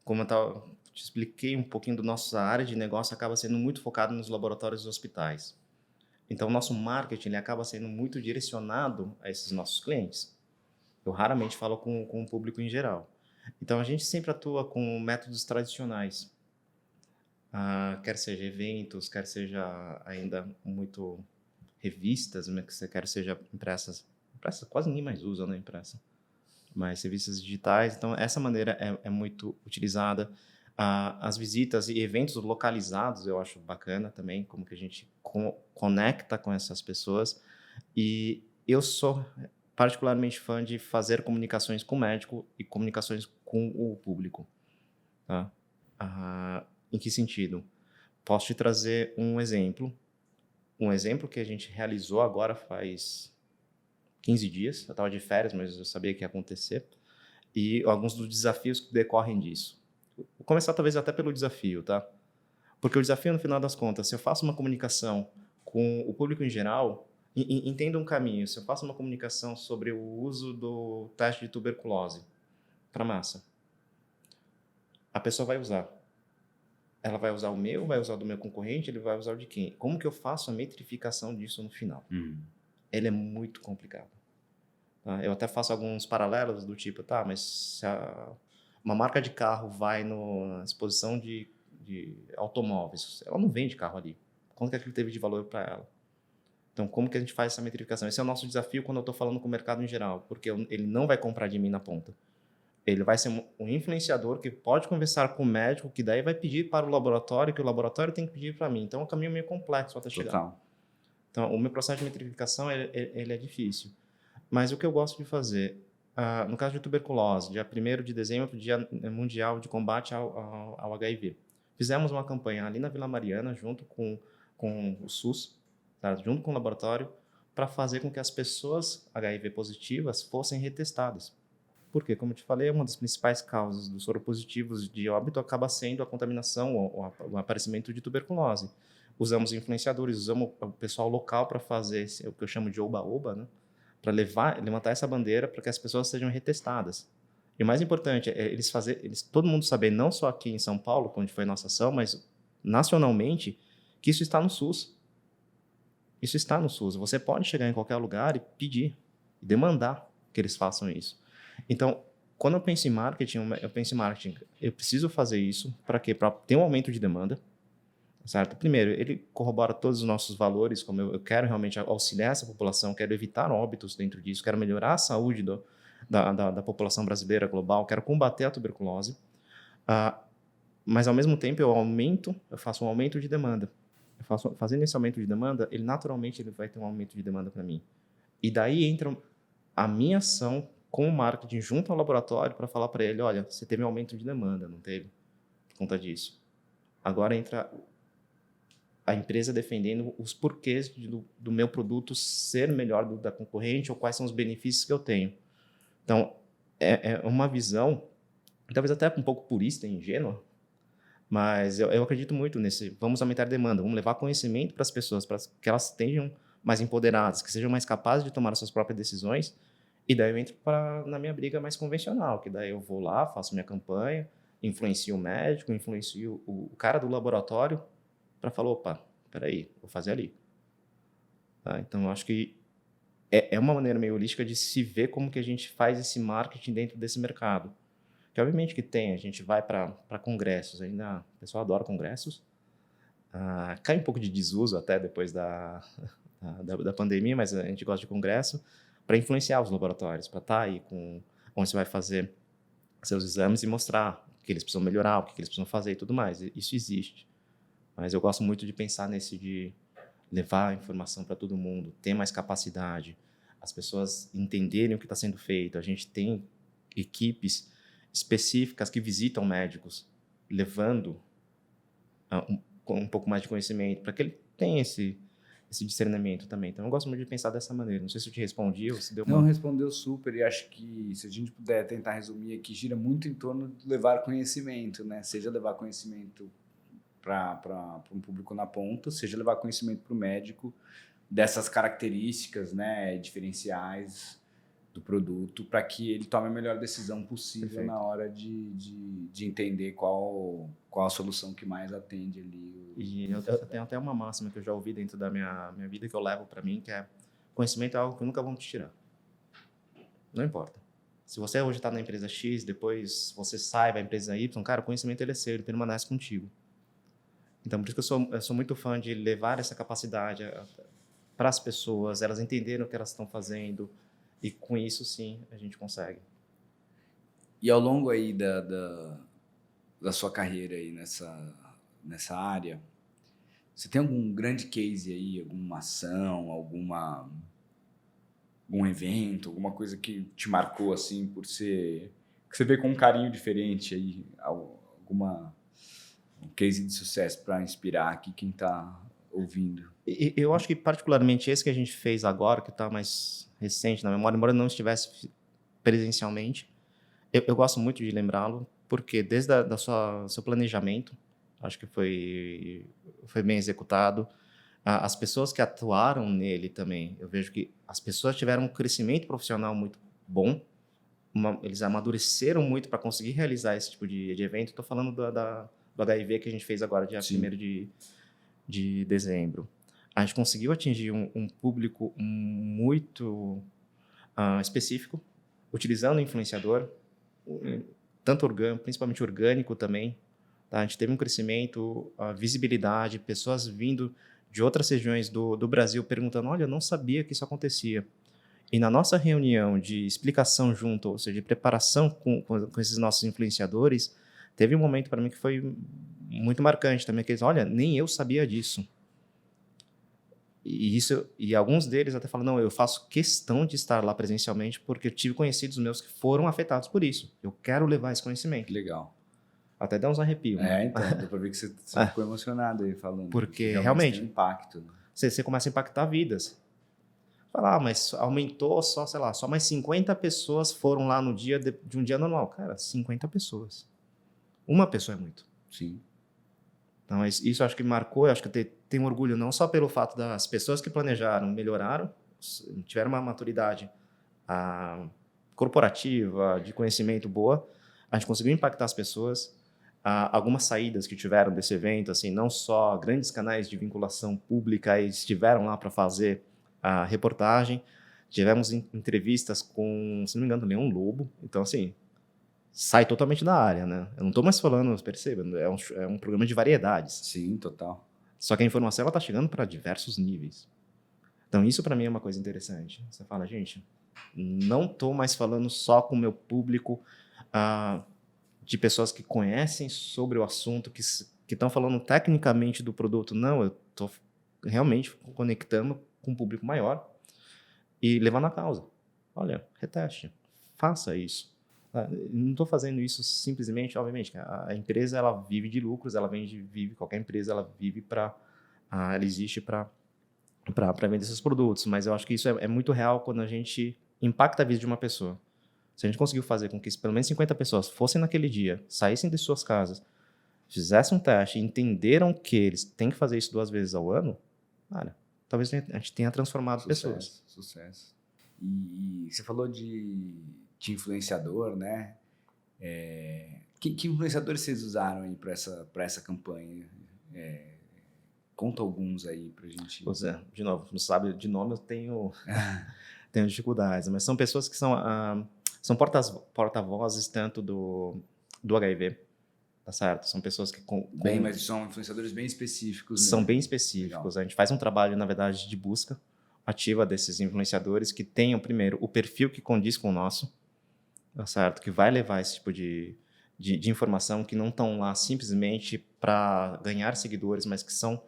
[SPEAKER 2] eu te expliquei um pouquinho da nossa área de negócio, acaba sendo muito focado nos laboratórios e hospitais. Então, o nosso marketing ele acaba sendo muito direcionado a esses nossos clientes. Eu raramente falo com o público em geral. Então, a gente sempre atua com métodos tradicionais. Quer seja eventos, quer seja ainda muito revistas, quer seja impressas quase ninguém mais usa, né, impressa, mas revistas digitais. Então, essa maneira é muito utilizada. As visitas e eventos localizados eu acho bacana também, como que a gente conecta com essas pessoas. E eu sou particularmente fã de fazer comunicações com o médico e comunicações com o público. Tá? Em que sentido? Posso te trazer um exemplo. Um exemplo que a gente realizou agora faz 15 dias. Eu estava de férias, mas eu sabia que ia acontecer. E alguns dos desafios que decorrem disso. Vou começar talvez até pelo desafio, tá? Porque o desafio, no final das contas, se eu faço uma comunicação com o público em geral, entenda um caminho. Se eu faço uma comunicação sobre o uso do teste de tuberculose para massa, a pessoa vai usar. Ela vai usar o meu, vai usar o do meu concorrente, ele vai usar o de quem? Como que eu faço a metrificação disso no final? Ele é muito complicado. Tá? Eu até faço alguns paralelos do tipo, tá, mas se uma marca de carro vai na exposição de automóveis, ela não vende carro ali. Quanto que aquilo teve de valor para ela? Então, como que a gente faz essa metrificação? Esse é o nosso desafio quando eu estou falando com o mercado em geral, porque ele não vai comprar de mim na ponta. Ele vai ser um influenciador que pode conversar com o médico, que daí vai pedir para o laboratório, que o laboratório tem que pedir para mim. Então, é um caminho meio complexo até chegar.
[SPEAKER 1] Total.
[SPEAKER 2] Então, o meu processo de metrificação ele é difícil. Mas o que eu gosto de fazer, no caso de tuberculose, dia 1º de dezembro, Dia Mundial de Combate ao HIV. Fizemos uma campanha ali na Vila Mariana, junto com o SUS, tá? Junto com o laboratório, para fazer com que as pessoas HIV positivas fossem retestadas. Porque, como eu te falei, uma das principais causas dos soropositivos de óbito acaba sendo a contaminação ou o aparecimento de tuberculose. Usamos influenciadores, usamos o pessoal local para fazer o que eu chamo de oba-oba, né? Para levantar essa bandeira para que as pessoas sejam retestadas. E o mais importante é todo mundo saber, não só aqui em São Paulo, onde foi a nossa ação, mas nacionalmente, que isso está no SUS. Isso está no SUS. Você pode chegar em qualquer lugar e pedir, e demandar que eles façam isso. Então, quando eu penso em marketing, eu preciso fazer isso para quê? Para ter um aumento de demanda, certo? Primeiro, ele corrobora todos os nossos valores, como eu quero realmente auxiliar essa população, quero evitar óbitos dentro disso, quero melhorar a saúde da população brasileira global, quero combater a tuberculose, mas ao mesmo tempo eu faço um aumento de demanda. Fazendo esse aumento de demanda, ele naturalmente vai ter um aumento de demanda para mim. E daí entra a minha ação com o marketing junto ao laboratório para falar para ele, olha, você teve um aumento de demanda, não teve? Por conta disso. Agora entra a empresa defendendo os porquês do meu produto ser melhor do da concorrente ou quais são os benefícios que eu tenho. Então, é uma visão, talvez até um pouco purista e ingênua, mas eu acredito muito nesse, vamos aumentar a demanda, vamos levar conhecimento para as pessoas, para que elas estejam mais empoderadas, que sejam mais capazes de tomar as suas próprias decisões, e daí eu entro na minha briga mais convencional, que daí eu vou lá, faço minha campanha, influencio o médico, influencio o cara do laboratório, para falar, opa, peraí, vou fazer ali. Tá? Então, eu acho que é uma maneira meio holística de se ver como que a gente faz esse marketing dentro desse mercado. Que obviamente que tem, a gente vai para congressos, ainda o pessoal adora congressos, cai um pouco de desuso até depois da pandemia, mas a gente gosta de congresso, para influenciar os laboratórios, para estar aí onde você vai fazer seus exames e mostrar o que eles precisam melhorar, o que eles precisam fazer e tudo mais. Isso existe. Mas eu gosto muito de pensar nesse de levar a informação para todo mundo, ter mais capacidade, as pessoas entenderem o que está sendo feito. A gente tem equipes específicas que visitam médicos, levando um pouco mais de conhecimento, para que ele tenha esse discernimento também. Então, eu gosto muito de pensar dessa maneira. Não sei se eu te respondi ou se deu uma...
[SPEAKER 1] Não, respondeu super, e acho que se a gente puder tentar resumir aqui, gira muito em torno de levar conhecimento, né? Seja levar conhecimento para um público na ponta, seja levar conhecimento para o médico dessas características, né, diferenciais do produto, para que ele tome a melhor decisão possível. Perfeito. Na hora de entender qual a solução que mais atende ali.
[SPEAKER 2] E eu tenho até uma máxima que eu já ouvi dentro da minha vida, que eu levo para mim, que é: conhecimento é algo que nunca vão te tirar. Não importa. Se você hoje está na empresa X, depois você sai, vai à empresa Y, cara, o conhecimento ele é seu, ele permanece contigo. Então, por isso que eu sou muito fã de levar essa capacidade para as pessoas, elas entenderem o que elas estão fazendo, e com isso, sim, a gente consegue.
[SPEAKER 1] E ao longo aí da sua carreira aí nessa área, você tem algum grande case aí, alguma ação, algum evento, alguma coisa que te marcou assim por ser, que você vê com um carinho diferente aí, um case de sucesso para inspirar aqui quem está ouvindo?
[SPEAKER 2] Eu acho que particularmente esse que a gente fez agora, que está mais recente na memória, embora não estivesse presencialmente, eu gosto muito de lembrá-lo, porque desde seu planejamento, acho que foi bem executado. As pessoas que atuaram nele também, eu vejo que as pessoas tiveram um crescimento profissional muito bom, eles amadureceram muito para conseguir realizar esse tipo de evento. Estou falando do HIV que a gente fez agora, dia 1º de dezembro. A gente conseguiu atingir um público muito específico, utilizando o influenciador, tanto orgânico, principalmente orgânico também. Tá? A gente teve um crescimento, visibilidade, pessoas vindo de outras regiões do Brasil perguntando, olha, eu não sabia que isso acontecia. E na nossa reunião de explicação junto, ou seja, de preparação com esses nossos influenciadores, teve um momento para mim que foi muito marcante também, que eles, olha, nem eu sabia disso. E alguns deles até falam, não, eu faço questão de estar lá presencialmente porque eu tive conhecidos meus que foram afetados por isso. Eu quero levar esse conhecimento.
[SPEAKER 1] Legal.
[SPEAKER 2] Até dá uns arrepios.
[SPEAKER 1] Então, deu para ver que você ficou emocionado aí falando.
[SPEAKER 2] Porque realmente
[SPEAKER 1] tem um impacto. Né?
[SPEAKER 2] Você começa a impactar vidas. Falar, mas aumentou só, sei lá, só mais 50 pessoas foram lá no dia de um dia normal. Cara, 50 pessoas. Uma pessoa é muito.
[SPEAKER 1] Sim.
[SPEAKER 2] Então, isso eu acho que marcou, eu acho que eu tenho orgulho não só pelo fato das pessoas que planejaram, melhoraram, tiveram uma maturidade corporativa, de conhecimento boa, a gente conseguiu impactar as pessoas, algumas saídas que tiveram desse evento, assim, não só grandes canais de vinculação pública estiveram lá para fazer a reportagem, tivemos entrevistas com, se não me engano, também um lobo, então, assim, sai totalmente da área, né? Eu não estou mais falando, perceba, é um programa de variedades.
[SPEAKER 1] Sim, total.
[SPEAKER 2] Só que a informação está chegando para diversos níveis. Então, isso para mim é uma coisa interessante. Você fala, gente, não estou mais falando só com o meu público de pessoas que conhecem sobre o assunto, que estão falando tecnicamente do produto. Não, eu estou realmente conectando com um público maior e levando a causa. Olha, reteste, faça isso. Não estou fazendo isso simplesmente, obviamente, a empresa ela vive de lucros, qualquer empresa ela vive ela existe para vender seus produtos, mas eu acho que isso é muito real quando a gente impacta a vida de uma pessoa. Se a gente conseguiu fazer com que pelo menos 50 pessoas fossem naquele dia, saíssem de suas casas, fizessem um teste e entenderam que eles têm que fazer isso 2 vezes ao ano, cara, talvez a gente tenha transformado pessoas.
[SPEAKER 1] Sucesso. E você falou de influenciador, né? Que influenciadores vocês usaram aí para essa campanha? Conta alguns aí pra gente.
[SPEAKER 2] Pois é, de novo, não sabe, de nome eu tenho dificuldades, mas são pessoas que são porta-vozes tanto do HIV, tá certo? São pessoas que
[SPEAKER 1] mas são influenciadores bem específicos.
[SPEAKER 2] São bem específicos. Legal. A gente faz um trabalho, na verdade, de busca ativa desses influenciadores que tenham, primeiro, o perfil que condiz com o nosso, tá certo? Que vai levar esse tipo de informação, que não estão lá simplesmente para ganhar seguidores, mas que estão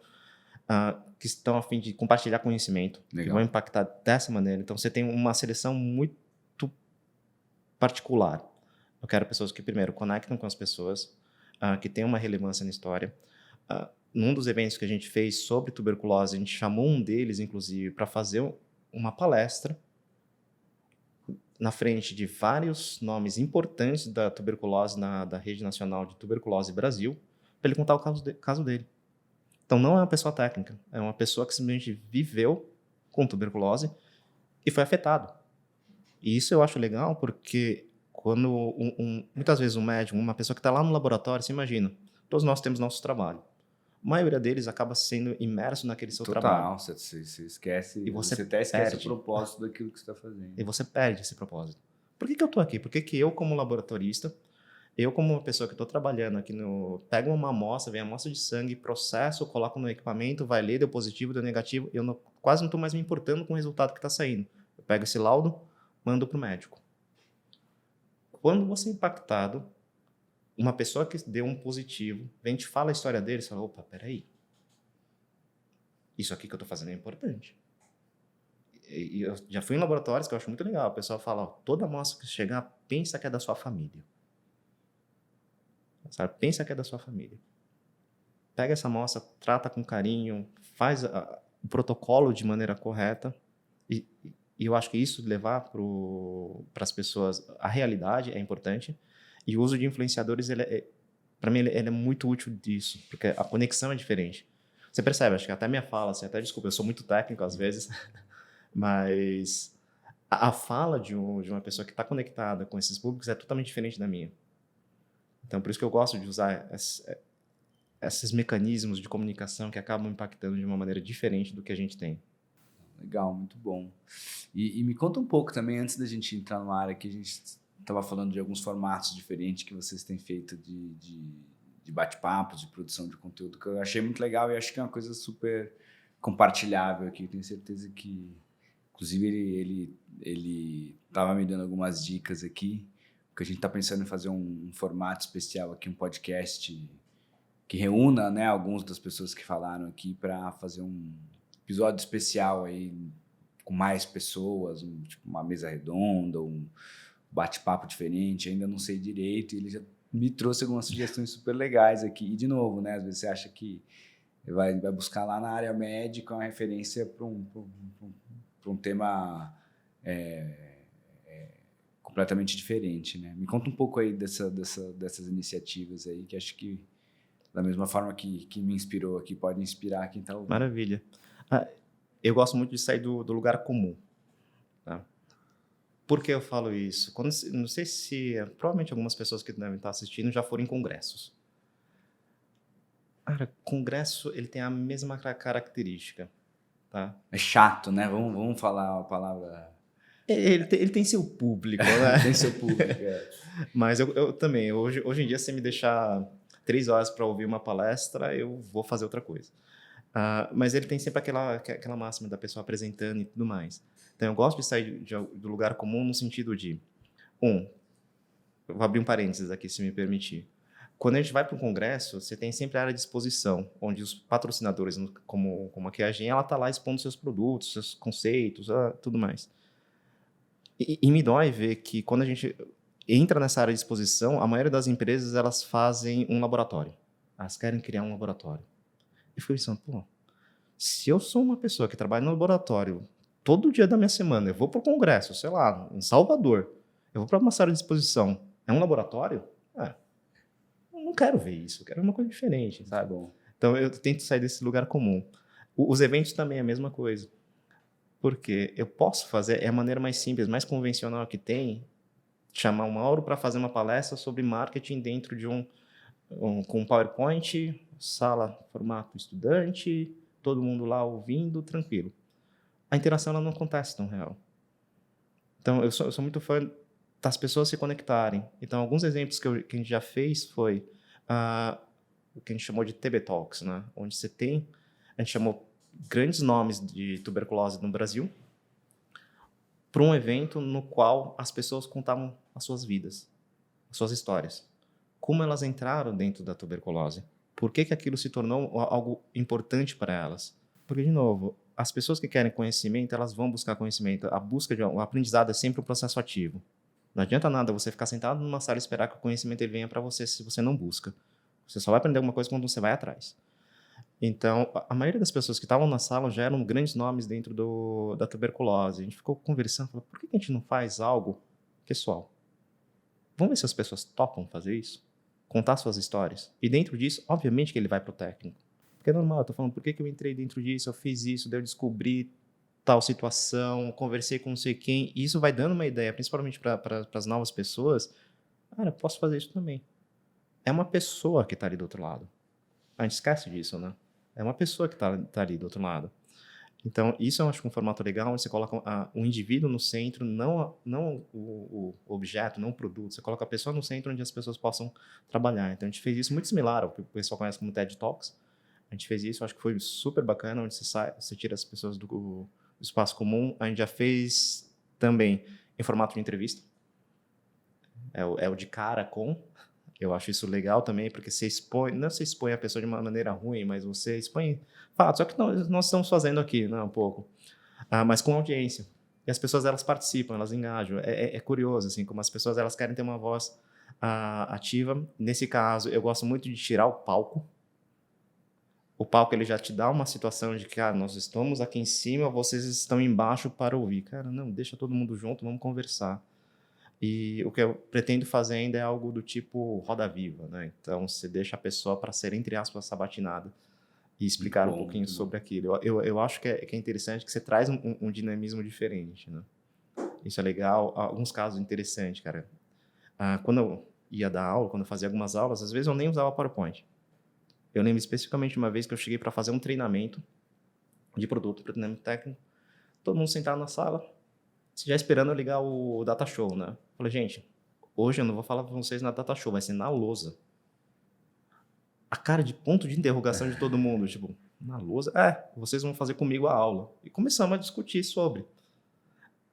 [SPEAKER 2] a fim de compartilhar conhecimento, Legal. Que vão impactar dessa maneira. Então, você tem uma seleção muito particular. Eu quero pessoas que, primeiro, conectam com as pessoas, que tenham uma relevância na história. Num dos eventos que a gente fez sobre tuberculose, a gente chamou um deles, inclusive, para fazer uma palestra na frente de vários nomes importantes da tuberculose da Rede Nacional de Tuberculose Brasil, para ele contar o caso dele. Então, não é uma pessoa técnica, é uma pessoa que simplesmente viveu com tuberculose e foi afetado. E isso eu acho legal porque quando muitas vezes um médico, uma pessoa que está lá no laboratório, você imagina, todos nós temos nosso trabalho. A maioria deles acaba sendo imerso naquele seu trabalho.
[SPEAKER 1] Total, você esquece,
[SPEAKER 2] e você
[SPEAKER 1] até esquece o propósito daquilo que você está fazendo.
[SPEAKER 2] E você perde esse propósito. Por que eu estou aqui? Por que eu, como laboratorista, eu como uma pessoa que estou trabalhando aqui pego uma amostra, vem a amostra de sangue, processo, coloco no equipamento, vai ler, deu positivo, deu negativo, eu quase não estou mais me importando com o resultado que está saindo. Eu pego esse laudo, mando para o médico. Quando você é impactado, uma pessoa que deu um positivo, vem te fala a história dele, você fala, opa, peraí. Isso aqui que eu estou fazendo é importante. E eu já fui em laboratórios que eu acho muito legal. O pessoal fala, ó, toda amostra que chegar, pensa que é da sua família. Sabe? Pensa que é da sua família. Pega essa amostra, trata com carinho, faz o protocolo de maneira correta. E eu acho que isso levar para as pessoas a realidade é importante. E o uso de influenciadores, para mim, ele é muito útil disso, porque a conexão é diferente. Você percebe, acho que até minha fala, assim, até desculpa, eu sou muito técnico às vezes, mas a fala de uma pessoa que está conectada com esses públicos é totalmente diferente da minha. Então, por isso que eu gosto de usar esses mecanismos de comunicação que acabam impactando de uma maneira diferente do que a gente tem.
[SPEAKER 1] Legal, muito bom. E me conta um pouco também, antes da gente entrar numa área que a gente estava falando de alguns formatos diferentes que vocês têm feito de bate-papos, de produção de conteúdo, que eu achei muito legal e acho que é uma coisa super compartilhável aqui. Eu tenho certeza que, inclusive, ele estava me dando algumas dicas aqui, porque a gente está pensando em fazer um formato especial aqui, um podcast que reúna, né, algumas das pessoas que falaram aqui para fazer um episódio especial aí com mais pessoas, tipo uma mesa redonda, um bate-papo diferente, ainda não sei direito, e ele já me trouxe algumas sugestões super legais aqui. E, de novo, né, às vezes você acha que vai buscar lá na área médica uma referência para um tema completamente diferente, né? Me conta um pouco aí dessas iniciativas aí, que acho que, da mesma forma que me inspirou aqui, pode inspirar quem está ouvindo.
[SPEAKER 2] Maravilha. Eu gosto muito de sair do lugar comum. Tá? Por que eu falo isso? Não sei se... Provavelmente algumas pessoas que devem estar assistindo já foram em congressos. Cara, congresso, ele tem a mesma característica. Tá?
[SPEAKER 1] É chato, né? Vamos falar a palavra...
[SPEAKER 2] Ele tem seu público, né?
[SPEAKER 1] Tem seu público,
[SPEAKER 2] Mas eu também, hoje em dia, se me deixar 3 horas para ouvir uma palestra, eu vou fazer outra coisa. Mas ele tem sempre aquela máxima da pessoa apresentando e tudo mais. Então, eu gosto de sair do lugar comum no sentido de... eu vou abrir um parênteses aqui, se me permitir. Quando a gente vai para um congresso, você tem sempre a área de exposição, onde os patrocinadores, como a QIAGEN, ela está lá expondo seus produtos, seus conceitos, tudo mais. E me dói ver que quando a gente entra nessa área de exposição, a maioria das empresas, elas fazem um laboratório. Elas querem criar um laboratório. E fico pensando, se eu sou uma pessoa que trabalha no laboratório todo dia da minha semana, eu vou para o congresso, sei lá, em Salvador, eu vou para uma sala de exposição, é um laboratório? Eu não quero ver isso, eu quero uma coisa diferente, sabe? Então, eu tento sair desse lugar comum. Os eventos também é a mesma coisa. Porque eu posso fazer, é a maneira mais simples, mais convencional que tem, chamar um Mauro para fazer uma palestra sobre marketing dentro de com um PowerPoint, sala, formato estudante, todo mundo lá ouvindo, tranquilo. A interação ela não acontece tão real. Então, eu sou muito fã das pessoas se conectarem. Então, alguns exemplos que a gente já fez foi o que a gente chamou de TB Talks, né? Onde a gente chamou grandes nomes de tuberculose no Brasil para um evento no qual as pessoas contavam as suas vidas, as suas histórias. Como elas entraram dentro da tuberculose. Por que aquilo se tornou algo importante para elas. Porque, de novo, as pessoas que querem conhecimento, elas vão buscar conhecimento. O aprendizado é sempre um processo ativo. Não adianta nada você ficar sentado numa sala e esperar que o conhecimento ele venha para você se você não busca. Você só vai aprender alguma coisa quando você vai atrás. Então, a maioria das pessoas que estavam na sala já eram grandes nomes dentro da tuberculose. A gente ficou conversando, falou, por que a gente não faz algo pessoal? Vamos ver se as pessoas topam fazer isso? Contar suas histórias. E dentro disso, obviamente que ele vai para o técnico. Porque é normal, eu estou falando, por que eu entrei dentro disso, eu fiz isso, daí eu descobri tal situação, conversei com não sei quem. E isso vai dando uma ideia, principalmente para as novas pessoas. Cara, eu posso fazer isso também. É uma pessoa que está ali do outro lado. A gente esquece disso, né? É uma pessoa que está ali do outro lado. Então, isso eu acho que é um formato legal, onde você coloca o indivíduo no centro, não o objeto, não o produto. Você coloca a pessoa no centro onde as pessoas possam trabalhar. Então, a gente fez isso muito similar ao que o pessoal conhece como TED Talks. A gente fez isso, acho que foi super bacana, onde você tira as pessoas do espaço comum. A gente já fez também em formato de entrevista. É o de cara com... Eu acho isso legal também, porque você não se expõe a pessoa de uma maneira ruim, mas você expõe fatos. Só que nós estamos fazendo aqui, né, um pouco. Mas com audiência. E as pessoas, elas participam, elas engajam. É curioso, assim, como as pessoas, elas querem ter uma voz ativa. Nesse caso, eu gosto muito de tirar o palco. O palco, ele já te dá uma situação de que, nós estamos aqui em cima, vocês estão embaixo para ouvir. Cara, não, deixa todo mundo junto, vamos conversar. E o que eu pretendo fazer ainda é algo do tipo roda viva, né? Então, você deixa a pessoa para ser, entre aspas, sabatinada e
[SPEAKER 1] Muito
[SPEAKER 2] explicar um
[SPEAKER 1] bom,
[SPEAKER 2] pouquinho
[SPEAKER 1] muito bom.
[SPEAKER 2] sobre aquilo. Eu acho que é interessante que você traz um dinamismo diferente, né? Isso é legal. Alguns casos interessantes, cara. Quando eu ia dar aula, quando eu fazia algumas aulas, às vezes eu nem usava PowerPoint. Eu lembro especificamente uma vez que eu cheguei para fazer um treinamento de produto, treinamento técnico, todo mundo sentado na sala, já esperando eu ligar o Data Show, né? Falei, gente, hoje eu não vou falar para vocês na Data Show, vai ser na lousa. A cara de ponto de interrogação de todo mundo, tipo, na lousa? Vocês vão fazer comigo a aula. E começamos a discutir sobre.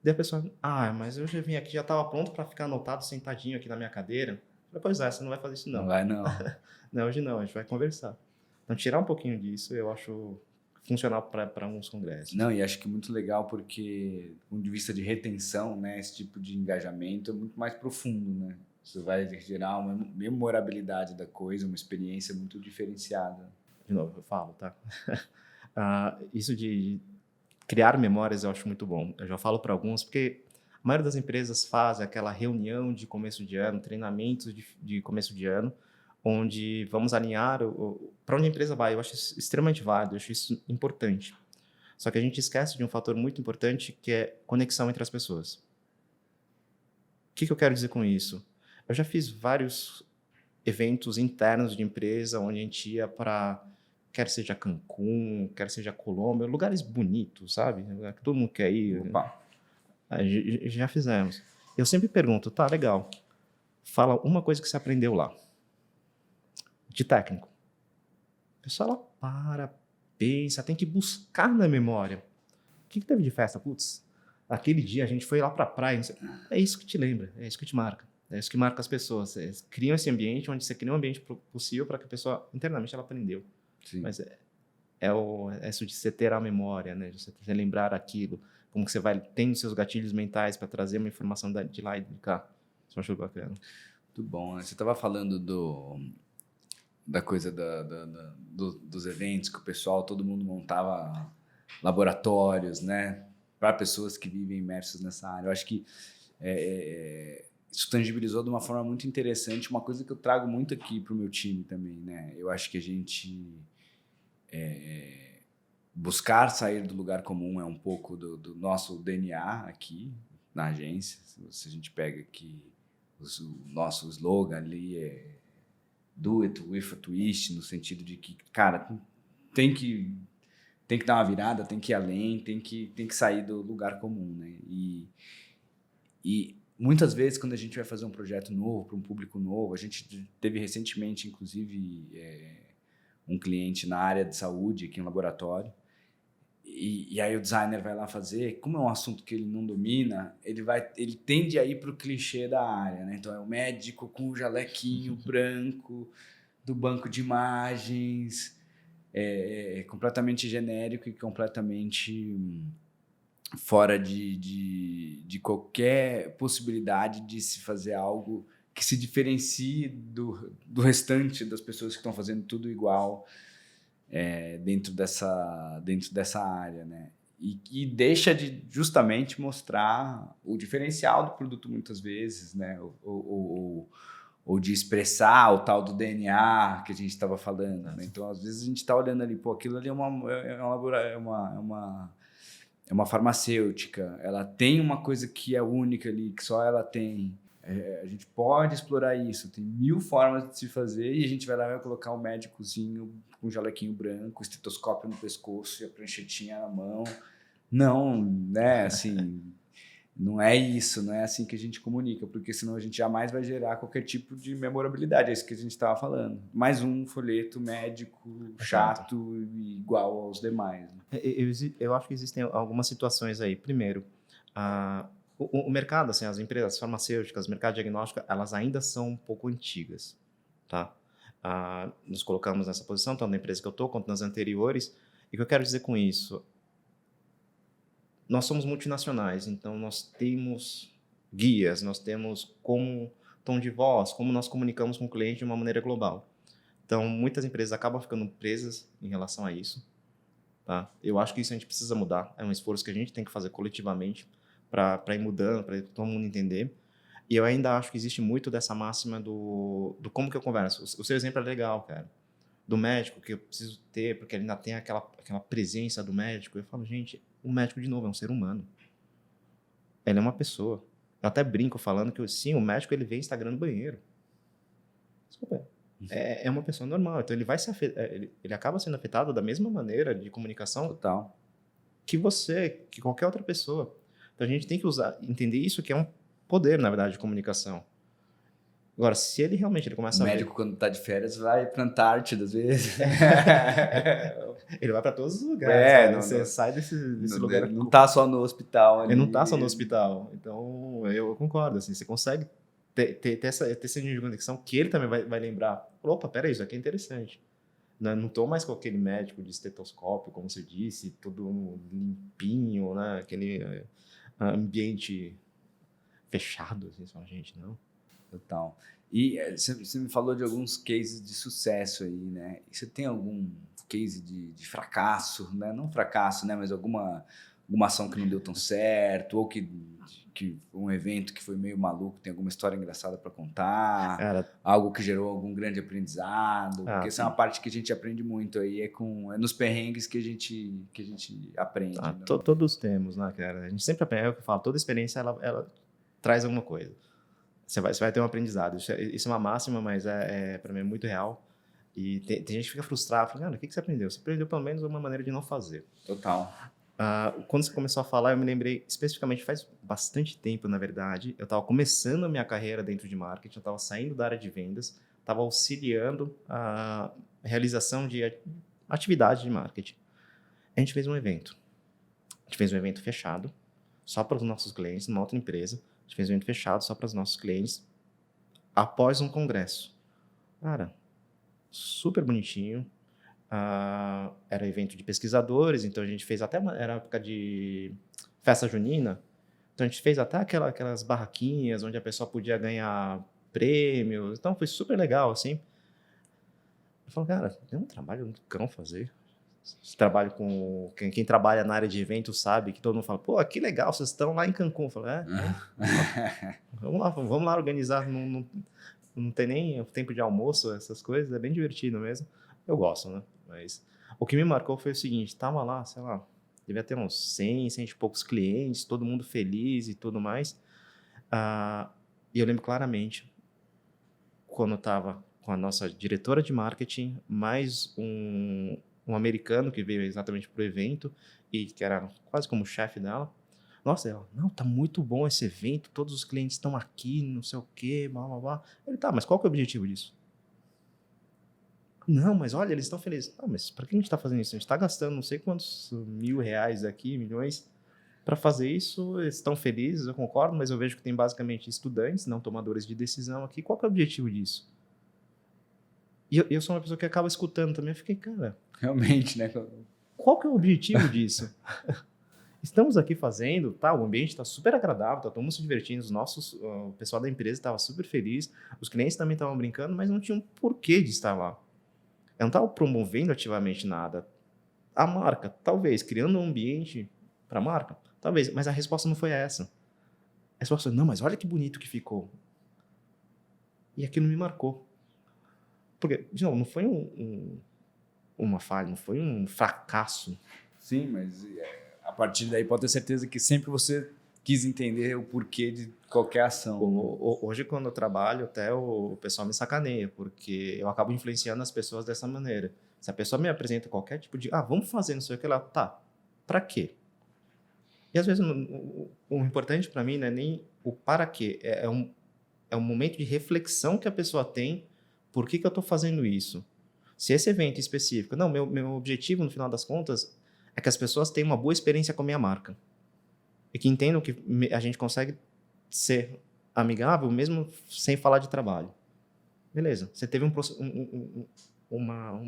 [SPEAKER 2] Daí a pessoa, mas eu já vim aqui, já estava pronto para ficar anotado, sentadinho aqui na minha cadeira. Falei, pois é, você não vai fazer isso
[SPEAKER 1] Não
[SPEAKER 2] não.
[SPEAKER 1] vai, não.
[SPEAKER 2] Não, hoje não, a gente vai conversar. Então, tirar um pouquinho disso, eu acho funcional para alguns congressos.
[SPEAKER 1] Não, e acho que é muito legal porque, do ponto de vista de retenção, né, esse tipo de engajamento é muito mais profundo, né? Isso vai gerar uma memorabilidade da coisa, uma experiência muito diferenciada.
[SPEAKER 2] De novo, eu falo, tá? Isso de criar memórias eu acho muito bom. Eu já falo para alguns, porque a maioria das empresas faz aquela reunião de começo de ano, treinamentos de começo de ano, onde vamos alinhar para onde a empresa vai. Eu acho isso extremamente válido, eu acho isso importante. Só que a gente esquece de um fator muito importante, que é conexão entre as pessoas. O que eu quero dizer com isso? Eu já fiz vários eventos internos de empresa, onde a gente ia para, quer seja Cancún, quer seja Colômbia, lugares bonitos, sabe? Que todo mundo quer ir.
[SPEAKER 1] Opa!
[SPEAKER 2] Já fizemos. Eu sempre pergunto, tá, legal. Fala uma coisa que você aprendeu lá, de técnico. A pessoa, ela pensa, tem que buscar na memória. O que teve de festa? Putz, aquele dia a gente foi lá pra praia. É isso que te lembra, é isso que te marca. É isso que marca as pessoas. Eles criam esse ambiente onde você cria um ambiente possível para que a pessoa, internamente, ela aprendeu.
[SPEAKER 1] Sim.
[SPEAKER 2] Mas é isso de você ter a memória, né? De você lembrar aquilo. Como que você vai tendo seus gatilhos mentais para trazer uma informação de lá e de cá. Isso eu acho bacana.
[SPEAKER 1] Muito bom, né? Você estava falando da coisa dos eventos que o pessoal, todo mundo montava laboratórios, né? Para pessoas que vivem imersos nessa área. Eu acho que isso tangibilizou de uma forma muito interessante uma coisa que eu trago muito aqui para o meu time também, né? Eu acho que a gente buscar sair do lugar comum é um pouco do nosso DNA aqui na agência. Se a gente pega aqui o nosso slogan ali é do it with a twist, no sentido de que, cara, tem que dar uma virada, tem que ir além, tem que sair do lugar comum, né? E muitas vezes, quando a gente vai fazer um projeto novo para um público novo, a gente teve recentemente, inclusive, um cliente na área de saúde, aqui em laboratório, e aí o designer vai lá fazer, como é um assunto que ele não domina, ele tende a ir para o clichê da área, né? Então é o médico com o jalequinho branco do banco de imagens, completamente genérico e completamente fora de qualquer possibilidade de se fazer algo que se diferencie do restante das pessoas que estão fazendo tudo igual dentro dessa área, né? E deixa de justamente mostrar o diferencial do produto muitas vezes, né? Ou de expressar o tal do DNA que a gente estava falando, né? Então, às vezes a gente está olhando ali, aquilo ali é uma farmacêutica, ela tem uma coisa que é única ali, que só ela tem. A gente pode explorar isso, tem 1000 formas de se fazer e a gente vai lá e vai colocar um médicozinho com um jalequinho branco, estetoscópio no pescoço e a pranchetinha na mão. Não, né, assim, não é isso, não é assim que a gente comunica, porque senão a gente jamais vai gerar qualquer tipo de memorabilidade, é isso que a gente estava falando. Mais um folheto médico chato e igual aos demais. Né?
[SPEAKER 2] Eu acho que existem algumas situações aí. Primeiro, o mercado, assim, as empresas farmacêuticas, o mercado diagnóstico, elas ainda são um pouco antigas, tá? Nos colocamos nessa posição, tanto na empresa que eu estou, quanto nas anteriores. E o que eu quero dizer com isso? Nós somos multinacionais, então nós temos guias, nós temos como tom de voz, como nós comunicamos com o cliente de uma maneira global. Então, muitas empresas acabam ficando presas em relação a isso. Tá? Eu acho que isso a gente precisa mudar. É um esforço que a gente tem que fazer coletivamente para ir mudando, para todo mundo entender. E eu ainda acho que existe muito dessa máxima do como que eu converso. O seu exemplo é legal, cara. Do médico que eu preciso ter, porque ele ainda tem aquela presença do médico. Eu falo, gente, o médico, de novo, é um ser humano. Ele é uma pessoa. Eu até brinco falando que, sim, o médico ele vê Instagram no banheiro. Desculpa. É uma pessoa normal. Então, ele vai ele acaba sendo afetado da mesma maneira de comunicação
[SPEAKER 1] Total.
[SPEAKER 2] que você, que qualquer outra pessoa. Então, a gente tem que entender isso, que é um poder, na verdade, de comunicação. Agora, se ele realmente ele começa
[SPEAKER 1] O
[SPEAKER 2] a ver...
[SPEAKER 1] médico, quando tá de férias, vai pra Antártida, às vezes.
[SPEAKER 2] Ele vai para todos os lugares, cara. Você sai desse lugar...
[SPEAKER 1] Não tá só no hospital ali.
[SPEAKER 2] Ele não tá só no hospital. Então, eu concordo, assim, você consegue ter essa nível de conexão que ele também vai lembrar. Opa, peraí, isso aqui é interessante. Não tô mais com aquele médico de estetoscópio, como você disse, tudo limpinho, né? Aquele ambiente fechado, assim, só a gente, não.
[SPEAKER 1] Total. E você me falou de alguns cases de sucesso aí, né? E você tem algum case de fracasso, né? Não fracasso, né? Mas alguma ação que não deu tão certo, ou que um evento que foi meio maluco, tem alguma história engraçada para contar,
[SPEAKER 2] Cara,
[SPEAKER 1] algo que gerou algum grande aprendizado, porque essa é
[SPEAKER 2] sim.
[SPEAKER 1] uma parte que a gente aprende muito aí, é nos perrengues que a gente aprende. Né?
[SPEAKER 2] Todos temos, né, cara? A gente sempre aprende, é o que eu falo, toda experiência ela traz alguma coisa. Você vai ter um aprendizado. Isso é uma máxima, mas para mim é muito real. E tem gente que fica frustrado, fala, cara, o que você aprendeu? Você aprendeu pelo menos uma maneira de não fazer.
[SPEAKER 1] Total.
[SPEAKER 2] Quando você começou a falar, eu me lembrei, especificamente faz bastante tempo, na verdade, eu estava começando a minha carreira dentro de marketing, eu estava saindo da área de vendas, estava auxiliando a realização de atividade de marketing. A gente fez um evento. A gente fez um evento fechado, só para os nossos clientes, numa outra empresa. A gente fez um evento fechado só para os nossos clientes, após um congresso. Cara, super bonitinho. Era evento de pesquisadores, então a gente fez até era época de festa junina, então a gente fez até aquelas barraquinhas onde a pessoa podia ganhar prêmios, então foi super legal, assim. Eu falo, cara, tem um trabalho muito cão fazer. Esse trabalho com... Quem trabalha na área de eventos sabe que todo mundo fala, pô, que legal, vocês estão lá em Cancún. Eu falo, vamos lá organizar, não tem nem tempo de almoço, essas coisas, é bem divertido mesmo. Eu gosto, né? Mas o que me marcou foi o seguinte, tava lá, sei lá, devia ter uns 100 e poucos clientes, todo mundo feliz e tudo mais. E eu lembro claramente, quando eu tava com a nossa diretora de marketing, mais um americano que veio exatamente pro evento e que era quase como chefe dela. Nossa, ela, não, tá muito bom esse evento, todos os clientes estão aqui, não sei o quê, blá, blá, blá. Ele, tá, mas qual que é o objetivo disso? Não, mas olha, eles estão felizes. Ah, mas para que a gente está fazendo isso? A gente está gastando não sei quantos R$ 1.000 aqui, milhões, para fazer isso. Eles estão felizes, eu concordo, mas eu vejo que tem basicamente estudantes, não tomadores de decisão aqui. Qual que é o objetivo disso? E eu sou uma pessoa que acaba escutando também. Eu fiquei, cara...
[SPEAKER 1] Realmente, né?
[SPEAKER 2] Qual que é o objetivo disso? Estamos aqui fazendo, tá? O ambiente está super agradável, tá todo mundo se divertindo, o pessoal da empresa estava super feliz, os clientes também estavam brincando, mas não tinham porquê de estar lá. Eu não estava promovendo ativamente nada. A marca, talvez, criando um ambiente para a marca, talvez, mas a resposta não foi essa. A resposta foi, não, mas olha que bonito que ficou. E aquilo me marcou. Porque, de novo, não foi uma falha, não foi um fracasso.
[SPEAKER 1] Sim, mas a partir daí pode ter certeza que sempre você quis entender o porquê de qualquer ação.
[SPEAKER 2] Hoje, quando eu trabalho, até o pessoal me sacaneia, porque eu acabo influenciando as pessoas dessa maneira. Se a pessoa me apresenta qualquer tipo de... vamos fazer, não sei o que lá. Tá, pra quê? E às vezes o importante para mim não é nem o para quê. É um momento de reflexão que a pessoa tem. Por que eu estou fazendo isso? Se esse evento específico... Não, meu objetivo, no final das contas, é que as pessoas tenham uma boa experiência com a minha marca. E que entendam que a gente consegue ser amigável mesmo sem falar de trabalho. Beleza, você teve um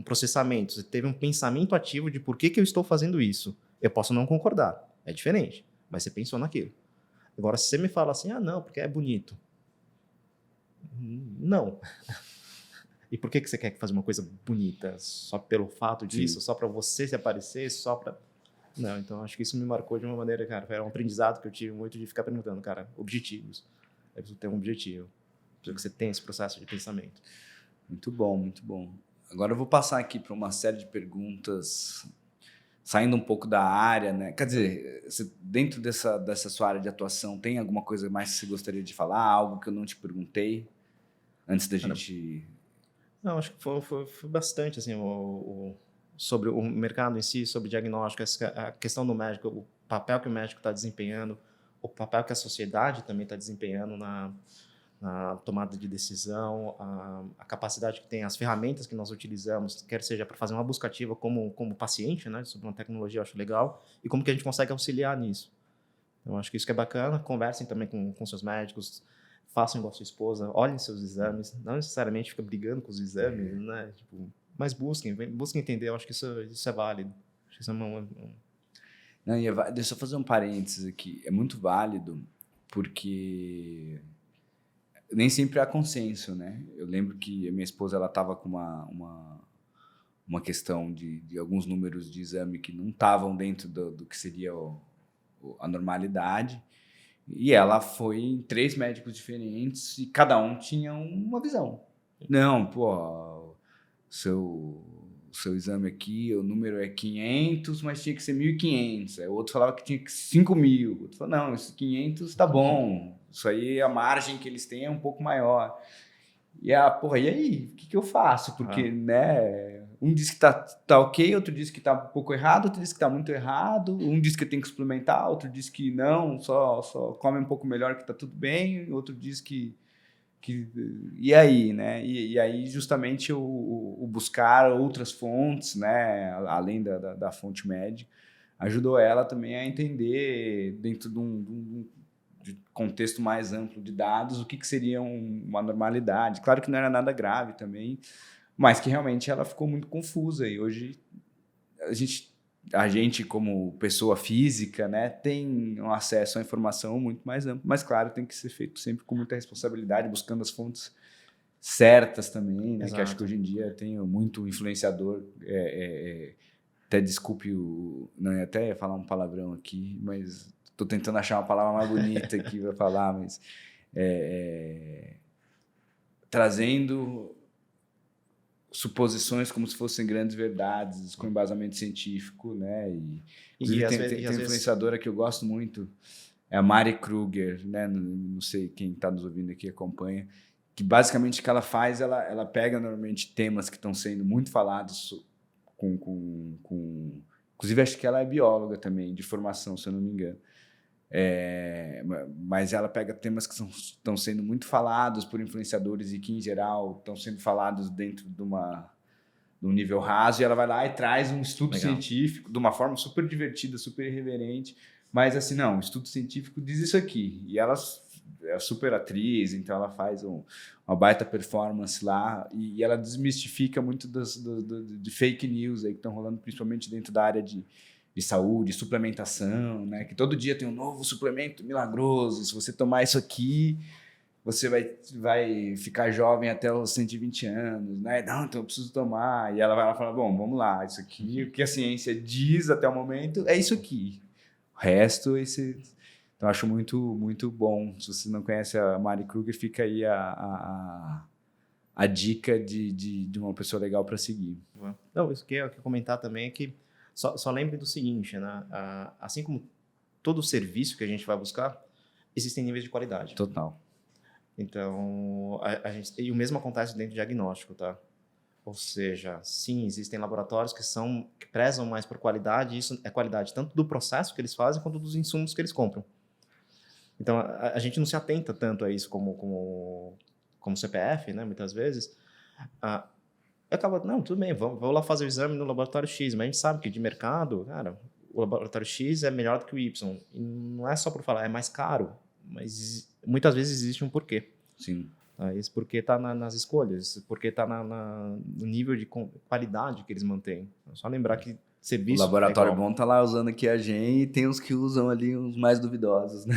[SPEAKER 2] processamento, você teve um pensamento ativo de por que eu estou fazendo isso. Eu posso não concordar, é diferente, mas você pensou naquilo. Agora, se você me fala assim, não, porque é bonito. Não. E por que você quer fazer uma coisa bonita? Só pelo fato disso? Sim. Só para você se aparecer? Só para... Não, então acho que isso me marcou de uma maneira, cara, era um aprendizado que eu tive muito de ficar perguntando, cara, objetivos. é preciso ter um objetivo. Precisa que você tenha esse processo de pensamento.
[SPEAKER 1] Muito bom, muito bom. Agora eu vou passar aqui para uma série de perguntas, saindo um pouco da área, né? Quer dizer, dentro dessa sua área de atuação, tem alguma coisa mais que você gostaria de falar? Algo que eu não te perguntei antes da gente...
[SPEAKER 2] Não, acho que foi bastante, assim, sobre o mercado em si, sobre diagnóstico, a questão do médico, o papel que o médico está desempenhando, o papel que a sociedade também está desempenhando na tomada de decisão, a capacidade que tem, as ferramentas que nós utilizamos, quer seja para fazer uma busca ativa como paciente, né, sobre uma tecnologia, eu acho legal, e como que a gente consegue auxiliar nisso. Então, acho que isso que é bacana. Conversem também com seus médicos, façam igual a sua esposa, olhem seus exames, não necessariamente fica brigando com os exames, né, tipo, mas busquem entender, eu acho que isso é válido. Acho que isso é
[SPEAKER 1] Não, deixa eu fazer um parênteses aqui. É muito válido porque nem sempre há consenso, né? Eu lembro que a minha esposa ela estava com uma questão de alguns números de exame que não estavam dentro do que seria a normalidade. E ela foi em 3 médicos diferentes e cada um tinha uma visão. Não, pô, seu exame aqui, o número é 500, mas tinha que ser 1.500. Aí o outro falava que tinha que ser 5.000. O outro falou, não, esses 500 tá bom. Isso aí, a margem que eles têm é um pouco maior. E e aí? O que eu faço? Porque, né, um diz que tá ok, outro diz que tá um pouco errado, outro diz que tá muito errado, um diz que tem que suplementar, outro diz que não, só come um pouco melhor que tá tudo bem, outro diz que e aí, né? E aí, justamente, o buscar outras fontes, né, além da fonte médica, ajudou ela também a entender, dentro de contexto mais amplo de dados, o que seria uma normalidade. Claro que não era nada grave também, mas que realmente ela ficou muito confusa. E hoje a gente como pessoa física, né, tem um acesso à informação muito mais amplo. Mas, claro, tem que ser feito sempre com muita responsabilidade, buscando as fontes certas também, né? Que acho que hoje em dia tem muito influenciador. Até desculpe não ia até falar um palavrão aqui, mas estou tentando achar uma palavra mais bonita aqui para falar, mas trazendo suposições como se fossem grandes verdades, com embasamento científico, né? Inclusive, tem uma influenciadora que eu gosto muito, é a Mari Kruger, né? Não sei quem está nos ouvindo aqui acompanha, que basicamente o que ela faz, ela pega normalmente temas que estão sendo muito falados inclusive, acho que ela é bióloga também, de formação, se eu não me engano. Mas ela pega temas que estão sendo muito falados por influenciadores e que, em geral, estão sendo falados dentro de um nível raso, e ela vai lá e traz um estudo científico de uma forma super divertida, super irreverente, mas assim, não, o estudo científico diz isso aqui. E ela é super atriz, então ela faz uma baita performance lá, e ela desmistifica muito de fake news aí que estão rolando, principalmente dentro da área de saúde, suplementação, né? Que todo dia tem um novo suplemento milagroso. Se você tomar isso aqui, você vai ficar jovem até os 120 anos, né? Não, então eu preciso tomar. E ela vai lá e fala, bom, vamos lá, isso aqui, o que a ciência diz até o momento é isso aqui. O resto, Então, eu acho muito, muito bom. Se você não conhece a Mari Kruger, fica aí a dica de uma pessoa legal para seguir.
[SPEAKER 2] Não, isso que eu quero comentar também é que só lembre do seguinte, né? Assim como todo serviço que a gente vai buscar, existem níveis de qualidade.
[SPEAKER 1] Total.
[SPEAKER 2] Então, e o mesmo acontece dentro do diagnóstico, tá? Ou seja, sim, existem laboratórios que prezam mais por qualidade, e isso é qualidade tanto do processo que eles fazem quanto dos insumos que eles compram. Então, a gente não se atenta tanto a isso como CPF, né? Muitas vezes. Acaba, não, tudo bem, vou lá fazer o exame no laboratório X, mas a gente sabe que de mercado, cara, o laboratório X é melhor do que o Y. E não é só por falar, é mais caro, mas muitas vezes existe um porquê.
[SPEAKER 1] Sim.
[SPEAKER 2] Esse porquê está nas escolhas, porquê está no nível de qualidade que eles mantêm. É só lembrar que serviço...
[SPEAKER 1] O laboratório bom está lá usando aqui a gen e tem uns que usam ali os mais duvidosos, né?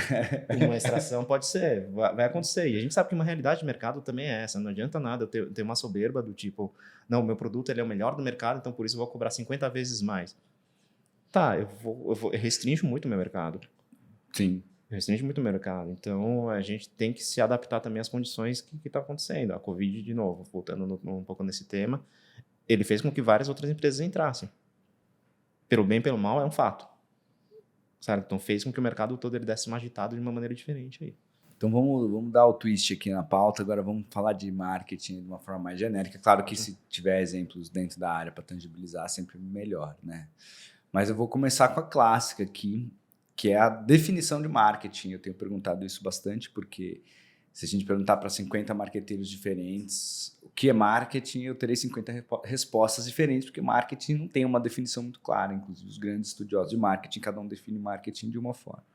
[SPEAKER 2] Uma extração pode ser, vai acontecer. E a gente sabe que uma realidade de mercado também é essa. Não adianta nada eu ter uma soberba do tipo, não, o meu produto ele é o melhor do mercado, então por isso eu vou cobrar 50 vezes mais. Tá, eu restringo muito o meu mercado.
[SPEAKER 1] Sim.
[SPEAKER 2] Restringe muito o mercado. Então, a gente tem que se adaptar também às condições que está acontecendo. A Covid, de novo, voltando um pouco nesse tema, ele fez com que várias outras empresas entrassem. Pelo bem e pelo mal, é um fato. Certo? Então, fez com que o mercado todo ele desse uma agitada de uma maneira diferente aí.
[SPEAKER 1] Então vamos dar o twist aqui na pauta, agora vamos falar de marketing de uma forma mais genérica. Claro que se tiver exemplos dentro da área para tangibilizar, sempre melhor, né? Mas eu vou começar com a clássica aqui, que é a definição de marketing. Eu tenho perguntado isso bastante, porque se a gente perguntar para 50 marqueteiros diferentes o que é marketing, eu terei 50 respostas diferentes, porque marketing não tem uma definição muito clara. Inclusive, os grandes estudiosos de marketing, cada um define marketing de uma forma.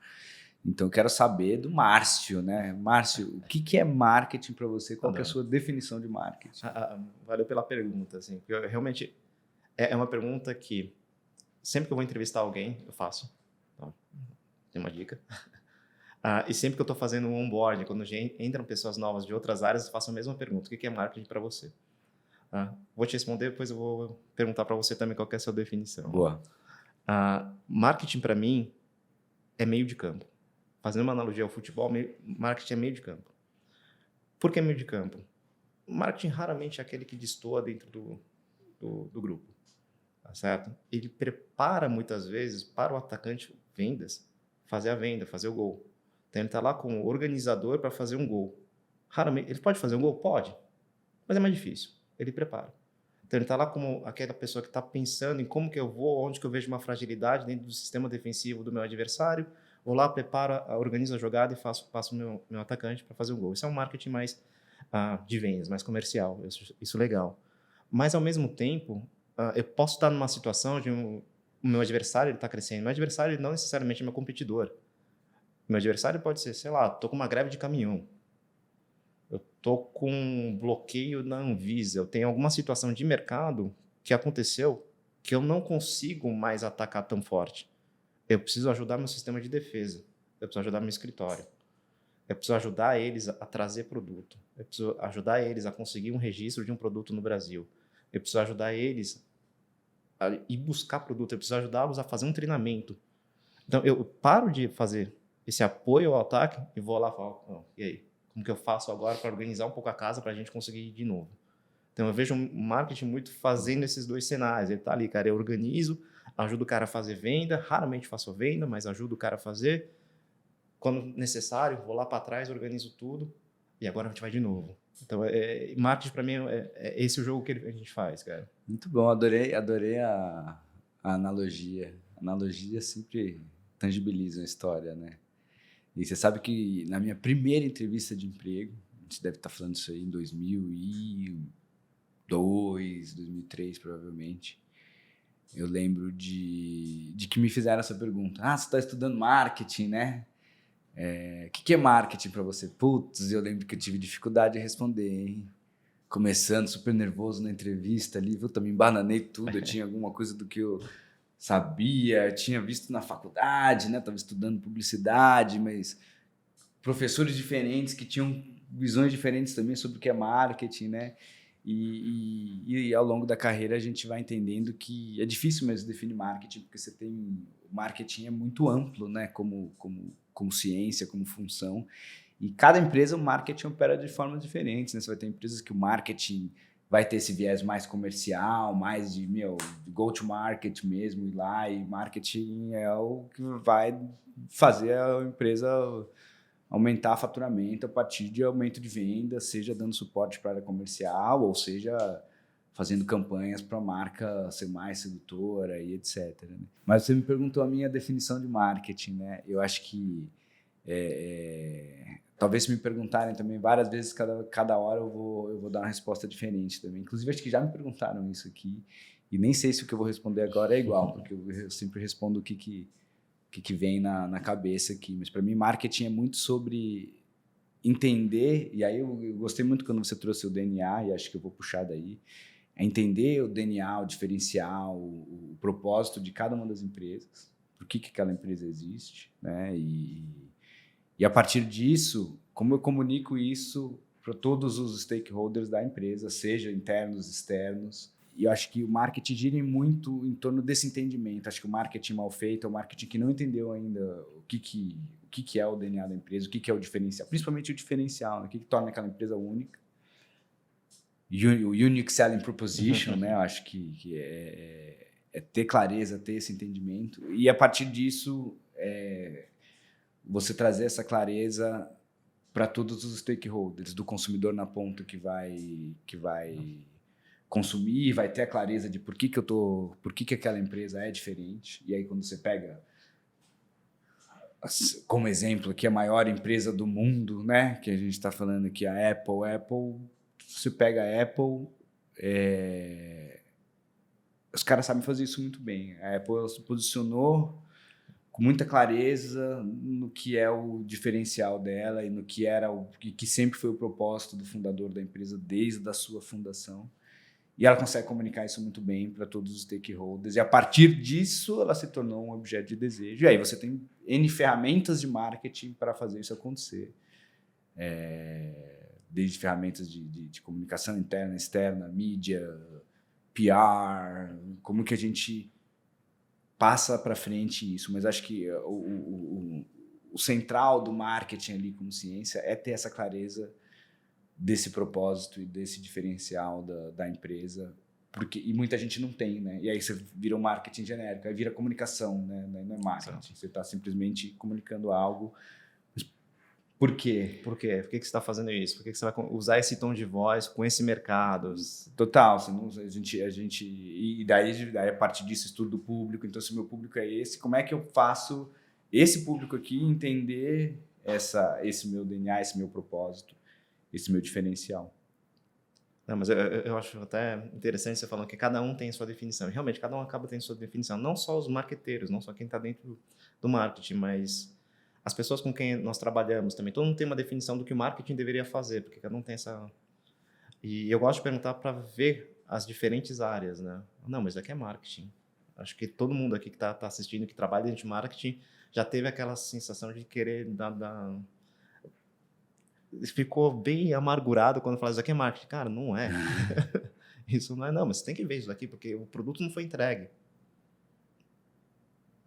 [SPEAKER 1] Então, eu quero saber do Márcio, né? Márcio, o que é marketing para você? Qual que é a sua definição de marketing?
[SPEAKER 2] Valeu pela pergunta, assim. Eu, realmente, é uma pergunta que, sempre que eu vou entrevistar alguém, eu faço. Então, tem uma dica. E sempre que eu estou fazendo um onboarding, quando entram pessoas novas de outras áreas, eu faço a mesma pergunta. O que é marketing para você? Vou te responder, depois eu vou perguntar para você também qual que é a sua definição.
[SPEAKER 1] Boa.
[SPEAKER 2] Marketing, para mim, é meio de campo. Fazendo uma analogia ao futebol, marketing é meio de campo. Por que meio de campo? Marketing raramente é aquele que destoa dentro do grupo, tá certo? Ele prepara muitas vezes para o atacante vendas fazer a venda, fazer o gol. Então ele está lá com o organizador para fazer um gol. Raramente, ele pode fazer um gol? Pode, mas é mais difícil. Ele prepara. Então ele está lá como aquela pessoa que está pensando em como que eu vou, onde que eu vejo uma fragilidade dentro do sistema defensivo do meu adversário. Vou lá, preparo, organizo a jogada e passo o meu atacante para fazer um gol. Isso é um marketing mais de vendas, mais comercial. Isso é legal. Mas, ao mesmo tempo, eu posso estar numa situação de o meu adversário está crescendo. Meu adversário não necessariamente é meu competidor. Meu adversário pode ser, sei lá, estou com uma greve de caminhão. Eu estou com um bloqueio na Anvisa. Eu tenho alguma situação de mercado que aconteceu que eu não consigo mais atacar tão forte. Eu preciso ajudar meu sistema de defesa. Eu preciso ajudar meu escritório. Eu preciso ajudar eles a trazer produto. Eu preciso ajudar eles a conseguir um registro de um produto no Brasil. Eu preciso ajudar eles a ir buscar produto. Eu preciso ajudá-los a fazer um treinamento. Então, eu paro de fazer esse apoio ao ataque e vou lá e falo, e aí? Como que eu faço agora para organizar um pouco a casa para a gente conseguir ir de novo? Então, eu vejo um marketing muito fazendo esses dois cenários. Ele está ali, cara, eu organizo, ajudo o cara a fazer venda, raramente faço venda, mas ajudo o cara a fazer. Quando necessário, vou lá para trás, organizo tudo e agora a gente vai de novo. Então, marketing para mim é esse o jogo que a gente faz, cara.
[SPEAKER 1] Muito bom, adorei a analogia. Analogia sempre tangibiliza a história, né? E você sabe que na minha primeira entrevista de emprego, a gente deve estar falando isso aí em 2002, 2003, provavelmente. Eu lembro de que me fizeram essa pergunta. Você está estudando marketing, né? O que é marketing para você? Putz, eu lembro que eu tive dificuldade de responder, hein? Começando super nervoso na entrevista ali, eu também embananei tudo. Eu tinha alguma coisa do que eu sabia, tinha visto na faculdade, né? Estava estudando publicidade, mas professores diferentes que tinham visões diferentes também sobre o que é marketing, né? E ao longo da carreira a gente vai entendendo que é difícil mesmo definir marketing, porque você tem... O marketing é muito amplo, né? Como ciência, como função. E cada empresa, o marketing opera de formas diferentes, né? Você vai ter empresas que o marketing vai ter esse viés mais comercial, mais de go-to-market mesmo, ir lá, e marketing é o que vai fazer a empresa aumentar faturamento a partir de aumento de venda, seja dando suporte para a área comercial, ou seja, fazendo campanhas para a marca ser mais sedutora e etc. Né? Mas você me perguntou a minha definição de marketing, né? Eu acho que talvez se me perguntarem também várias vezes, cada hora eu vou dar uma resposta diferente também. Inclusive, acho que já me perguntaram isso aqui, e nem sei se o que eu vou responder agora é igual, porque eu sempre respondo o que vem na cabeça aqui. Mas para mim, marketing é muito sobre entender, e aí eu gostei muito quando você trouxe o DNA, e acho que eu vou puxar daí, é entender o DNA, o diferencial, o propósito de cada uma das empresas, por que aquela empresa existe, né? E a partir disso, como eu comunico isso para todos os stakeholders da empresa, seja internos, externos. E eu acho que o marketing gira muito em torno desse entendimento. Acho que o marketing mal feito é o marketing que não entendeu ainda o que que é o DNA da empresa, o que é o diferencial, principalmente o diferencial, né? O que torna aquela empresa única. O Unique Selling Proposition, né? Eu acho que é ter clareza, ter esse entendimento. E a partir disso, você trazer essa clareza para todos os stakeholders, do consumidor na ponta que vai consumir, vai ter a clareza de por que aquela empresa é diferente. E aí quando você pega como exemplo aqui a maior empresa do mundo, né, que a gente está falando aqui, a Apple, você pega a Apple, os caras sabem fazer isso muito bem. A Apple ela se posicionou com muita clareza no que é o diferencial dela e no que era que sempre foi o propósito do fundador da empresa desde a sua fundação. E ela consegue comunicar isso muito bem para todos os stakeholders. E a partir disso, ela se tornou um objeto de desejo. E aí você tem N ferramentas de marketing para fazer isso acontecer. Desde ferramentas de comunicação interna, externa, mídia, PR, como que a gente passa para frente isso. Mas acho que o central do marketing ali como ciência é ter essa clareza desse propósito e desse diferencial da empresa, e muita gente não tem, né? E aí você vira um marketing genérico, aí vira comunicação, né? Não é marketing, você está simplesmente comunicando algo. Mas por quê?
[SPEAKER 2] Por quê? Por que você está fazendo isso? Por que você vai usar esse tom de voz com esse mercado?
[SPEAKER 1] Total, e daí a partir disso estudo o público. Então, se o meu público é esse, como é que eu faço esse público aqui entender esse meu DNA, esse meu propósito, esse meu diferencial?
[SPEAKER 2] Não, mas eu acho até interessante você falando que cada um tem sua definição. E realmente, cada um acaba tendo sua definição. Não só os marqueteiros, não só quem está dentro do marketing, mas as pessoas com quem nós trabalhamos também. Todo mundo tem uma definição do que o marketing deveria fazer, porque cada um tem essa... E eu gosto de perguntar para ver as diferentes áreas, né? Não, mas aqui é marketing. Acho que todo mundo aqui que está assistindo, que trabalha dentro de marketing, já teve aquela sensação de querer ficou bem amargurado quando fala isso aqui é marketing. Cara, não é. Isso não é, não. Mas você tem que ver isso aqui, porque o produto não foi entregue.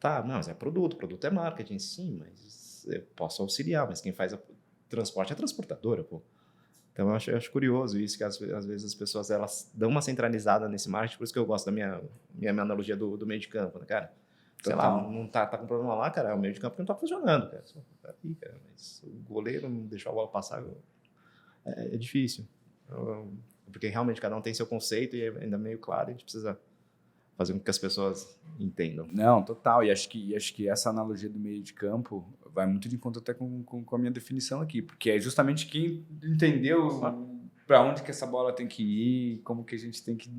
[SPEAKER 2] Tá, não, mas é produto é marketing. Sim, mas eu posso auxiliar, mas quem faz o transporte é a transportadora, pô. Então, eu acho curioso isso, que às vezes as pessoas elas dão uma centralizada nesse marketing, por isso que eu gosto da minha analogia do meio de campo, né, cara? Sei lá, não tá com problema lá, cara, é o meio de campo que não tá funcionando, cara. Peraí, cara, mas o goleiro não deixou a bola passar, é difícil. Porque realmente cada um tem seu conceito e é ainda meio claro, a gente precisa fazer com que as pessoas entendam.
[SPEAKER 1] Não, total, e acho que essa analogia do meio de campo vai muito de encontro até com a minha definição aqui, porque é justamente quem entendeu para onde que essa bola tem que ir, como que a gente tem que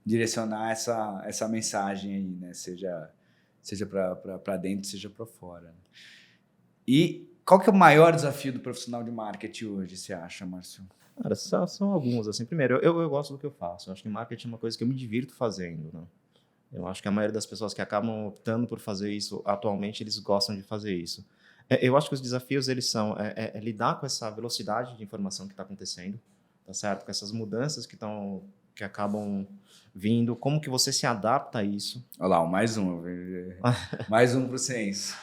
[SPEAKER 1] direcionar essa mensagem aí, né? Seja para dentro, seja para fora. E qual que é o maior desafio do profissional de marketing hoje, você acha, Márcio?
[SPEAKER 2] Cara, são alguns, assim. Primeiro, eu gosto do que eu faço. Eu acho que marketing é uma coisa que eu me divirto fazendo, né? Eu acho que a maioria das pessoas que acabam optando por fazer isso atualmente, eles gostam de fazer isso. Eu acho que os desafios, eles são lidar com essa velocidade de informação que está acontecendo, tá certo? Com essas mudanças que acabam vindo, como que você se adapta a isso.
[SPEAKER 1] Olha lá, mais um para o Ciência.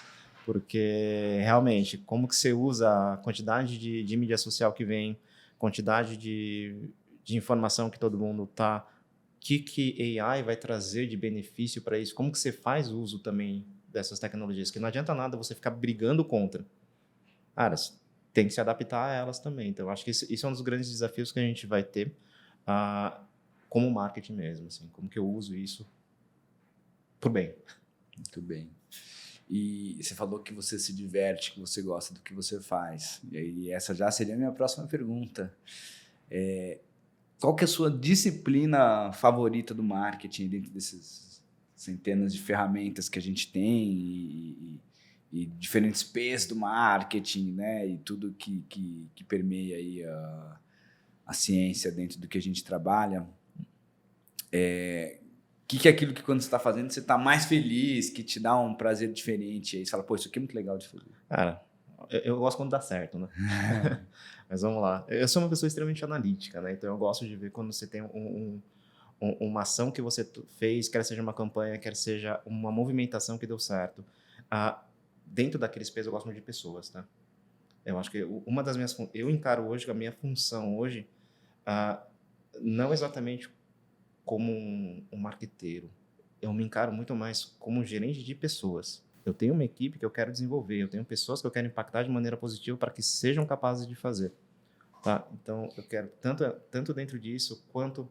[SPEAKER 2] Porque, realmente, como que você usa a quantidade de mídia social que vem, quantidade de informação que todo mundo está, o que AI vai trazer de benefício para isso, como que você faz uso também dessas tecnologias, que não adianta nada você ficar brigando contra. Cara, tem que se adaptar a elas também. Então, acho que isso é um dos grandes desafios que a gente vai ter como marketing mesmo, assim, como que eu uso isso por bem.
[SPEAKER 1] Muito bem. E você falou que você se diverte, que você gosta do que você faz. E essa já seria a minha próxima pergunta. Qual que é a sua disciplina favorita do marketing dentro desses centenas de ferramentas que a gente tem e diferentes P's do marketing, né? E tudo que permeia aí a ciência dentro do que a gente trabalha? O que é aquilo que quando você está fazendo você está mais feliz, que te dá um prazer diferente? Aí você fala, pô, isso aqui é muito legal de fazer.
[SPEAKER 2] Cara, eu gosto quando dá certo, né? Mas vamos lá. Eu sou uma pessoa extremamente analítica, né? Então eu gosto de ver quando você tem uma ação que você fez, quer seja uma campanha, quer seja uma movimentação que deu certo. dentro daquele space eu gosto muito de pessoas, tá? Eu acho que uma das minhas... Eu encaro hoje, a minha função hoje, ah, não exatamente como um marqueteiro. Eu me encaro muito mais como um gerente de pessoas. Eu tenho uma equipe que eu quero desenvolver, eu tenho pessoas que eu quero impactar de maneira positiva para que sejam capazes de fazer. Tá? Então, eu quero, tanto dentro disso, quanto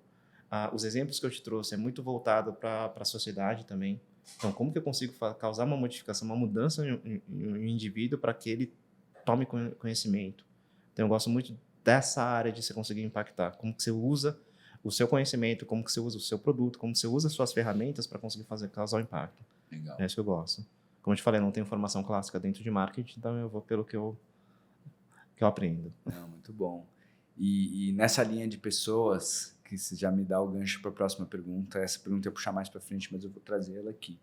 [SPEAKER 2] os exemplos que eu te trouxe, é muito voltado para a sociedade também. Então, como que eu consigo causar uma modificação, uma mudança em um indivíduo para que ele tome conhecimento? Então, eu gosto muito dessa área de você conseguir impactar. Como que você usa o seu conhecimento, como que você usa o seu produto, como você usa as suas ferramentas para conseguir causar o impacto.
[SPEAKER 1] Legal.
[SPEAKER 2] É isso que eu gosto. Como eu te falei, eu não tenho formação clássica dentro de marketing, então eu vou pelo que eu aprendo.
[SPEAKER 1] Não, muito bom. E nessa linha de pessoas, que você já me dá o gancho para a próxima pergunta, essa pergunta eu ia puxar mais para frente, mas eu vou trazer ela aqui.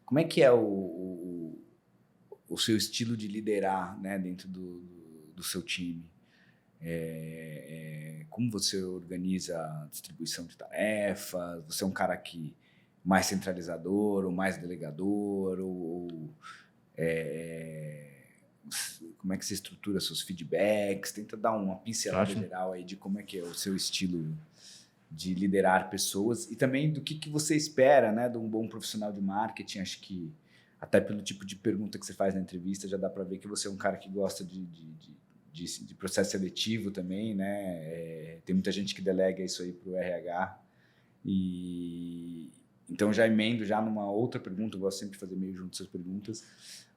[SPEAKER 1] Como é que é o seu estilo de liderar, né, dentro do seu time? Como você organiza a distribuição de tarefas? Você é um cara que mais centralizador ou mais delegador? Como é que você estrutura seus feedbacks? Tenta dar uma pincelada geral aí de como é que é o seu estilo de liderar pessoas e também do que você espera, né, de um bom profissional de marketing. Acho que até pelo tipo de pergunta que você faz na entrevista já dá para ver que você é um cara que gosta de processo seletivo também, né? Tem muita gente que delega isso aí para o RH. Então já emendo já numa outra pergunta, eu gosto sempre de fazer meio junto suas perguntas.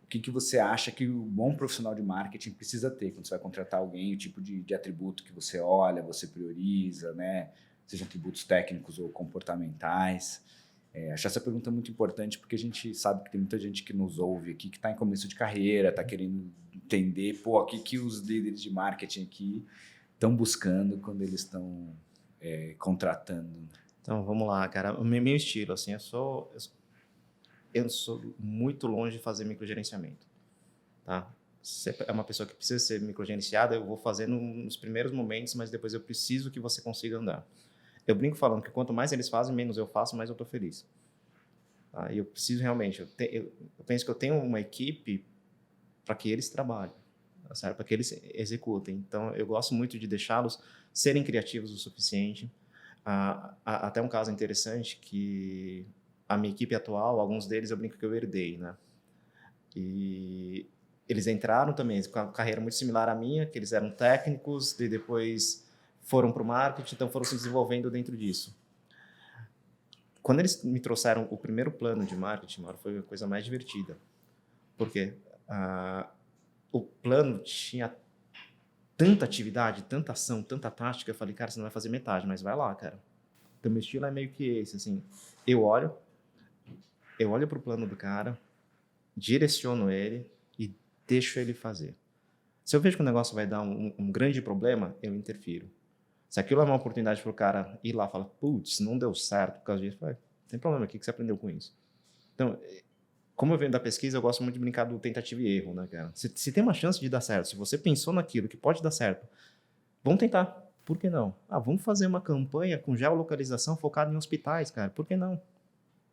[SPEAKER 1] O que você acha que o bom profissional de marketing precisa ter quando você vai contratar alguém, o tipo de atributo que você olha, você prioriza, né? Sejam atributos técnicos ou comportamentais. Acho essa pergunta muito importante porque a gente sabe que tem muita gente que nos ouve aqui que está em começo de carreira, está querendo entender, o que os líderes de marketing aqui estão buscando quando eles estão contratando.
[SPEAKER 2] Então, vamos lá, cara. O meu estilo, assim, eu sou muito longe de fazer microgerenciamento, tá? Você é uma pessoa que precisa ser microgerenciada, eu vou fazer nos primeiros momentos, mas depois eu preciso que você consiga andar. Eu brinco falando que quanto mais eles fazem, menos eu faço, mais eu tô feliz. Tá? E eu preciso realmente, eu penso que eu tenho uma equipe para que eles trabalhem, tá certo? Para que eles executem. Então, eu gosto muito de deixá-los serem criativos o suficiente. Até um caso interessante que a minha equipe atual, alguns deles eu brinco que eu herdei, né? E eles entraram também com uma carreira muito similar à minha, que eles eram técnicos e depois foram para o marketing, então foram se desenvolvendo dentro disso. Quando eles me trouxeram o primeiro plano de marketing, foi a coisa mais divertida. Porque o plano tinha tanta atividade, tanta ação, tanta tática, eu falei, cara, você não vai fazer metade, mas vai lá, cara. Então, meu estilo é meio que esse, assim, eu olho pro plano do cara, direciono ele e deixo ele fazer. Se eu vejo que o negócio vai dar um grande problema, eu interfiro. Se aquilo é uma oportunidade para o cara ir lá e falar, putz, não deu certo por causa disso, não tem problema, o que você aprendeu com isso? Então, como eu venho da pesquisa, eu gosto muito de brincar do tentativa e erro, né, cara? Se tem uma chance de dar certo, se você pensou naquilo que pode dar certo, vamos tentar. Por que não? Vamos fazer uma campanha com geolocalização focada em hospitais, cara. Por que não?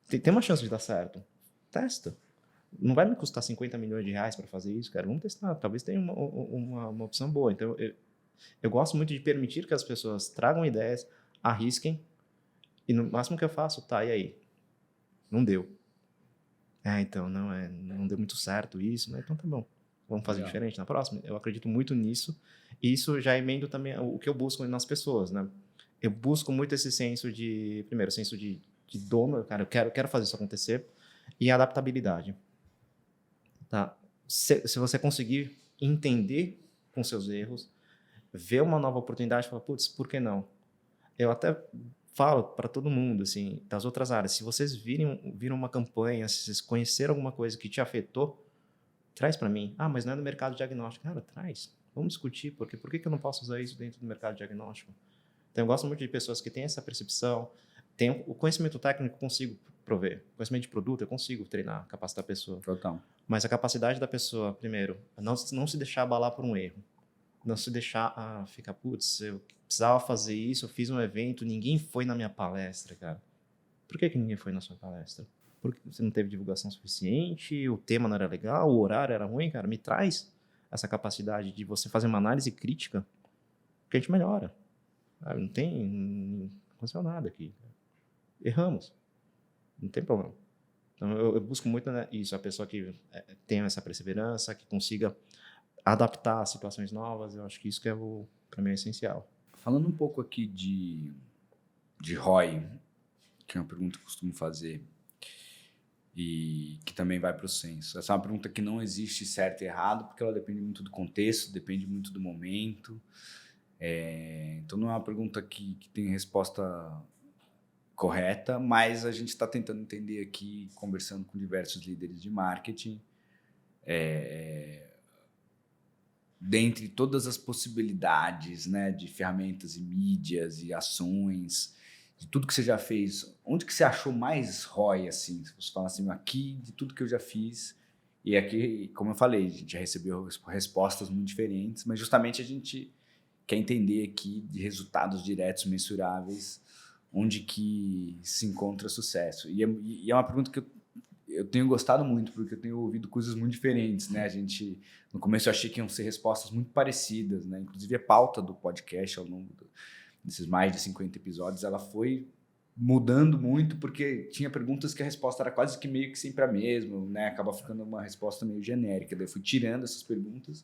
[SPEAKER 2] Tem uma chance de dar certo. Testa. Não vai me custar 50 milhões de reais para fazer isso, cara. Vamos testar. Talvez tenha uma opção boa. Então, eu gosto muito de permitir que as pessoas tragam ideias, arrisquem, e no máximo que eu faço, tá, e aí? Não deu. Então, não deu muito certo isso, né? Então tá bom. Vamos fazer diferente na próxima? Eu acredito muito nisso. E isso já emendo também o que eu busco nas pessoas, né? Eu busco muito esse senso de... Primeiro, senso de dono. Cara, eu quero fazer isso acontecer. E adaptabilidade. Tá? Se você conseguir entender com seus erros, ver uma nova oportunidade e falar, putz, por que não? Eu até falo para todo mundo, assim, das outras áreas, se vocês viram uma campanha, se vocês conheceram alguma coisa que te afetou, traz para mim. Mas não é do mercado diagnóstico. Cara, traz. Vamos discutir, por que eu não posso usar isso dentro do mercado diagnóstico? Então, eu gosto muito de pessoas que têm essa percepção. O conhecimento técnico eu consigo prover. O conhecimento de produto eu consigo treinar, capacitar a pessoa.
[SPEAKER 1] Total.
[SPEAKER 2] Mas a capacidade da pessoa, primeiro, não se deixar abalar por um erro. Não se deixar ficar, putz, eu precisava fazer isso, eu fiz um evento, ninguém foi na minha palestra, cara. Por que ninguém foi na sua palestra? Porque você não teve divulgação suficiente, o tema não era legal, o horário era ruim, cara. Me traz essa capacidade de você fazer uma análise crítica que a gente melhora. Sabe? Não aconteceu nada aqui. Erramos. Não tem problema. Então, eu busco muito, né, isso, a pessoa que tenha essa perseverança, que consiga adaptar a situações novas. Eu acho que isso que é para mim, é essencial.
[SPEAKER 1] Falando um pouco aqui de ROI, que é uma pergunta que eu costumo fazer e que também vai para o senso. Essa é uma pergunta que não existe certo e errado, porque ela depende muito do contexto, depende muito do momento. Então, não é uma pergunta que tem resposta correta, mas a gente está tentando entender aqui, conversando com diversos líderes de marketing, dentre todas as possibilidades, né, de ferramentas e mídias e ações, de tudo que você já fez, onde que você achou mais ROI, assim? Se você falar assim, aqui, de tudo que eu já fiz, e aqui, como eu falei, a gente já recebeu respostas muito diferentes, mas justamente a gente quer entender aqui de resultados diretos, mensuráveis, onde que se encontra sucesso. E é uma pergunta que eu tenho gostado muito, porque eu tenho ouvido coisas muito diferentes, né? No começo eu achei que iam ser respostas muito parecidas, né? Inclusive a pauta do podcast ao longo desses mais de 50 episódios, ela foi mudando muito, porque tinha perguntas que a resposta era quase que meio que sempre a mesma, né? Acaba ficando uma resposta meio genérica. Daí eu fui tirando essas perguntas,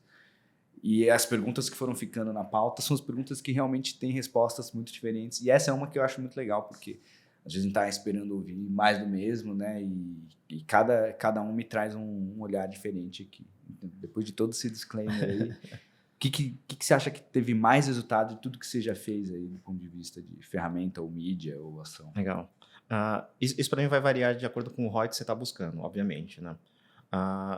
[SPEAKER 1] e as perguntas que foram ficando na pauta são as perguntas que realmente têm respostas muito diferentes. E essa é uma que eu acho muito legal, porque às vezes a gente está esperando ouvir mais do mesmo, né? E cada um me traz um olhar diferente aqui. Então, depois de todo esse disclaimer aí, o que você acha que teve mais resultado de tudo que você já fez aí do ponto de vista de ferramenta ou mídia ou ação?
[SPEAKER 2] Legal. Isso para mim vai variar de acordo com o ROI que você está buscando, obviamente, né?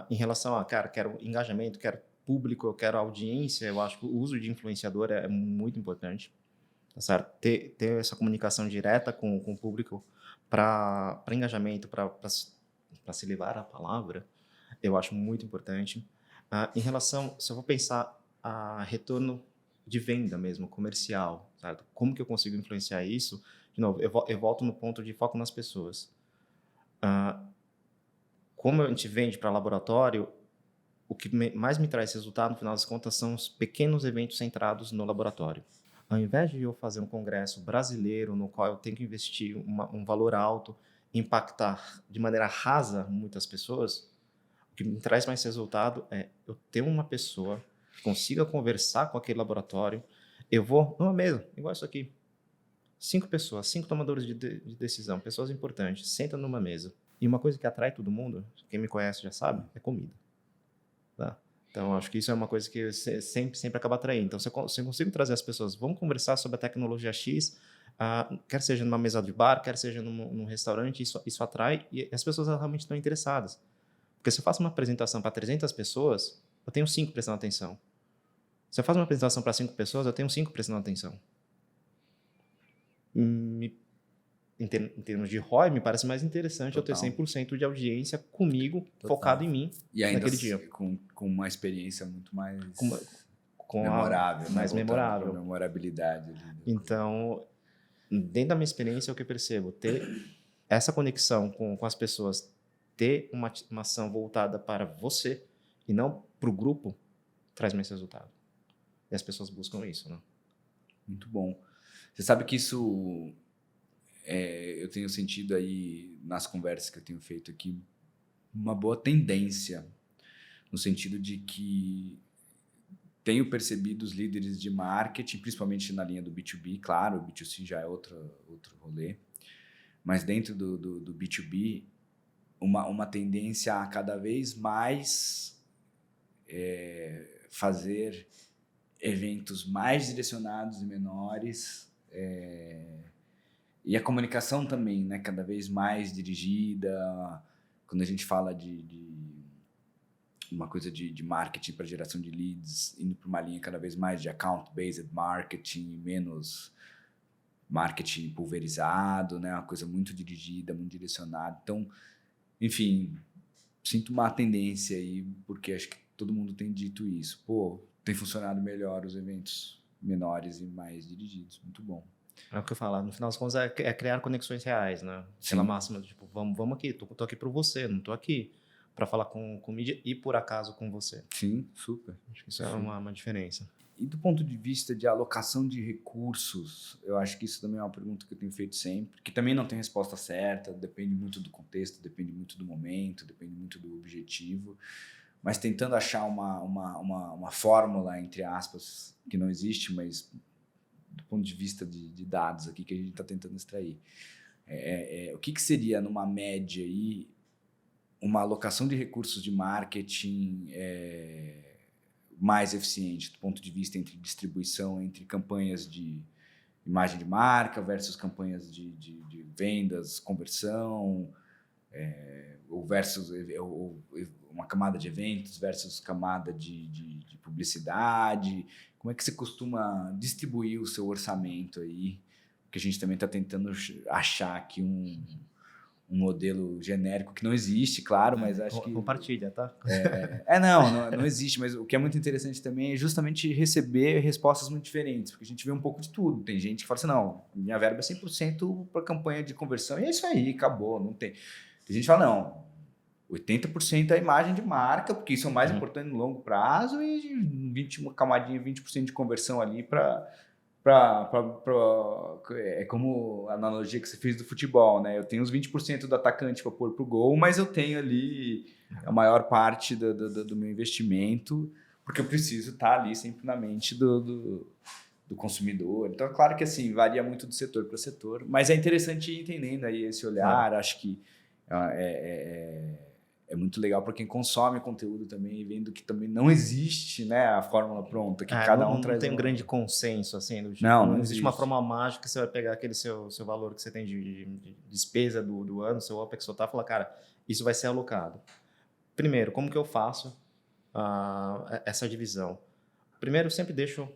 [SPEAKER 2] Em relação a, cara, quero engajamento, quero público, eu quero audiência, eu acho que o uso de influenciador é muito importante, tá certo? Ter essa comunicação direta com o público para engajamento, para se levar a palavra, eu acho muito importante. Em relação, se eu vou pensar a retorno de venda mesmo, comercial, certo? Como que eu consigo influenciar isso? De novo, eu volto no ponto de foco nas pessoas. Como a gente vende para laboratório, o que mais me traz resultado, no final das contas, são os pequenos eventos centrados no laboratório. Ao invés de eu fazer um congresso brasileiro, no qual eu tenho que investir um valor alto, impactar de maneira rasa muitas pessoas, o que me traz mais resultado é eu ter uma pessoa que consiga conversar com aquele laboratório. Eu vou numa mesa, igual isso aqui. 5 pessoas, 5 tomadores de decisão, pessoas importantes, sentam numa mesa. E uma coisa que atrai todo mundo, quem me conhece já sabe, é comida. Tá? Então, acho que isso é uma coisa que sempre acaba atraindo. Então, se eu consigo trazer as pessoas, vamos conversar sobre a tecnologia X, quer seja numa mesa de bar, quer seja num restaurante, isso atrai e as pessoas realmente estão interessadas. Porque se eu faço uma apresentação para 300 pessoas, eu tenho 5 prestando atenção. Se eu faço uma apresentação para 5 pessoas, eu tenho 5 prestando atenção. Em termos de ROI, me parece mais interessante
[SPEAKER 1] Total.
[SPEAKER 2] eu ter 100% de audiência comigo,
[SPEAKER 1] Total.
[SPEAKER 2] Focado em mim,
[SPEAKER 1] e ainda
[SPEAKER 2] naquele dia.
[SPEAKER 1] Com uma experiência muito mais
[SPEAKER 2] memorável, mais memorável.
[SPEAKER 1] Memorabilidade.
[SPEAKER 2] Então, dentro da minha experiência, é o que eu percebo, ter essa conexão com as pessoas, ter uma ação voltada para você e não para o grupo, traz mais resultado. E as pessoas buscam isso, né?
[SPEAKER 1] Muito bom. Você sabe que isso, eu tenho sentido aí nas conversas que eu tenho feito aqui, uma boa tendência, no sentido de que tenho percebido os líderes de marketing, principalmente na linha do B2B, claro, o B2C já é outro rolê, mas dentro do B2B, uma tendência a cada vez mais fazer eventos mais direcionados e menores, e a comunicação também, né, cada vez mais dirigida. Quando a gente fala de uma coisa de marketing para geração de leads, indo para uma linha cada vez mais de account-based marketing, menos marketing pulverizado, né, uma coisa muito dirigida, muito direcionada. Então, enfim, sinto uma tendência aí, porque acho que todo mundo tem dito isso. Pô, tem funcionado melhor os eventos menores e mais dirigidos. Muito bom.
[SPEAKER 2] É o que eu falo, no final das contas é criar conexões reais, né? Pela
[SPEAKER 1] Sim.
[SPEAKER 2] máxima, tipo, vamos aqui, tô aqui por você, não tô aqui para falar com mídia e por acaso com você.
[SPEAKER 1] Sim, super.
[SPEAKER 2] Acho que isso é
[SPEAKER 1] Super.
[SPEAKER 2] uma diferença.
[SPEAKER 1] E do ponto de vista de alocação de recursos, eu acho que isso também é uma pergunta que eu tenho feito sempre, que também não tem resposta certa, depende muito do contexto, depende muito do momento, depende muito do objetivo, mas tentando achar uma fórmula, entre aspas, que não existe, mas do ponto de vista de dados aqui que a gente está tentando extrair. O que seria, numa média aí, uma alocação de recursos de marketing mais eficiente do ponto de vista entre distribuição, entre campanhas de imagem de marca versus campanhas de vendas, conversão, ou versus uma camada de eventos versus camada de publicidade. Como é que você costuma distribuir o seu orçamento aí? Porque a gente também está tentando achar aqui um modelo genérico que não existe, claro, mas acho que...
[SPEAKER 2] Compartilha, tá?
[SPEAKER 1] Não existe, mas o que é muito interessante também é justamente receber respostas muito diferentes, porque a gente vê um pouco de tudo. Tem gente que fala assim, não, minha verba é 100% para campanha de conversão, e é isso aí, acabou, não tem. Tem gente que fala, não, 80% é a imagem de marca, porque isso é o mais importante no longo prazo, e uma camadinha, 20% de conversão ali para... É como a analogia que você fez do futebol, né? Eu tenho os 20% do atacante para pôr pro gol, mas eu tenho ali a maior parte do meu investimento, porque eu preciso estar ali sempre na mente do consumidor. Então, é claro que assim, varia muito do setor para setor, mas é interessante ir entendendo aí esse olhar. Acho que é muito legal para quem consome conteúdo também, vendo que também não existe, né, a fórmula pronta, que cada um traz.
[SPEAKER 2] Não tem um grande consenso, assim, do tipo,
[SPEAKER 1] não
[SPEAKER 2] existe uma fórmula mágica que você vai pegar aquele seu valor que você tem de despesa do ano, seu OPEX total, e falar, cara, isso vai ser alocado. Primeiro, como que eu faço essa divisão? Primeiro, eu sempre deixo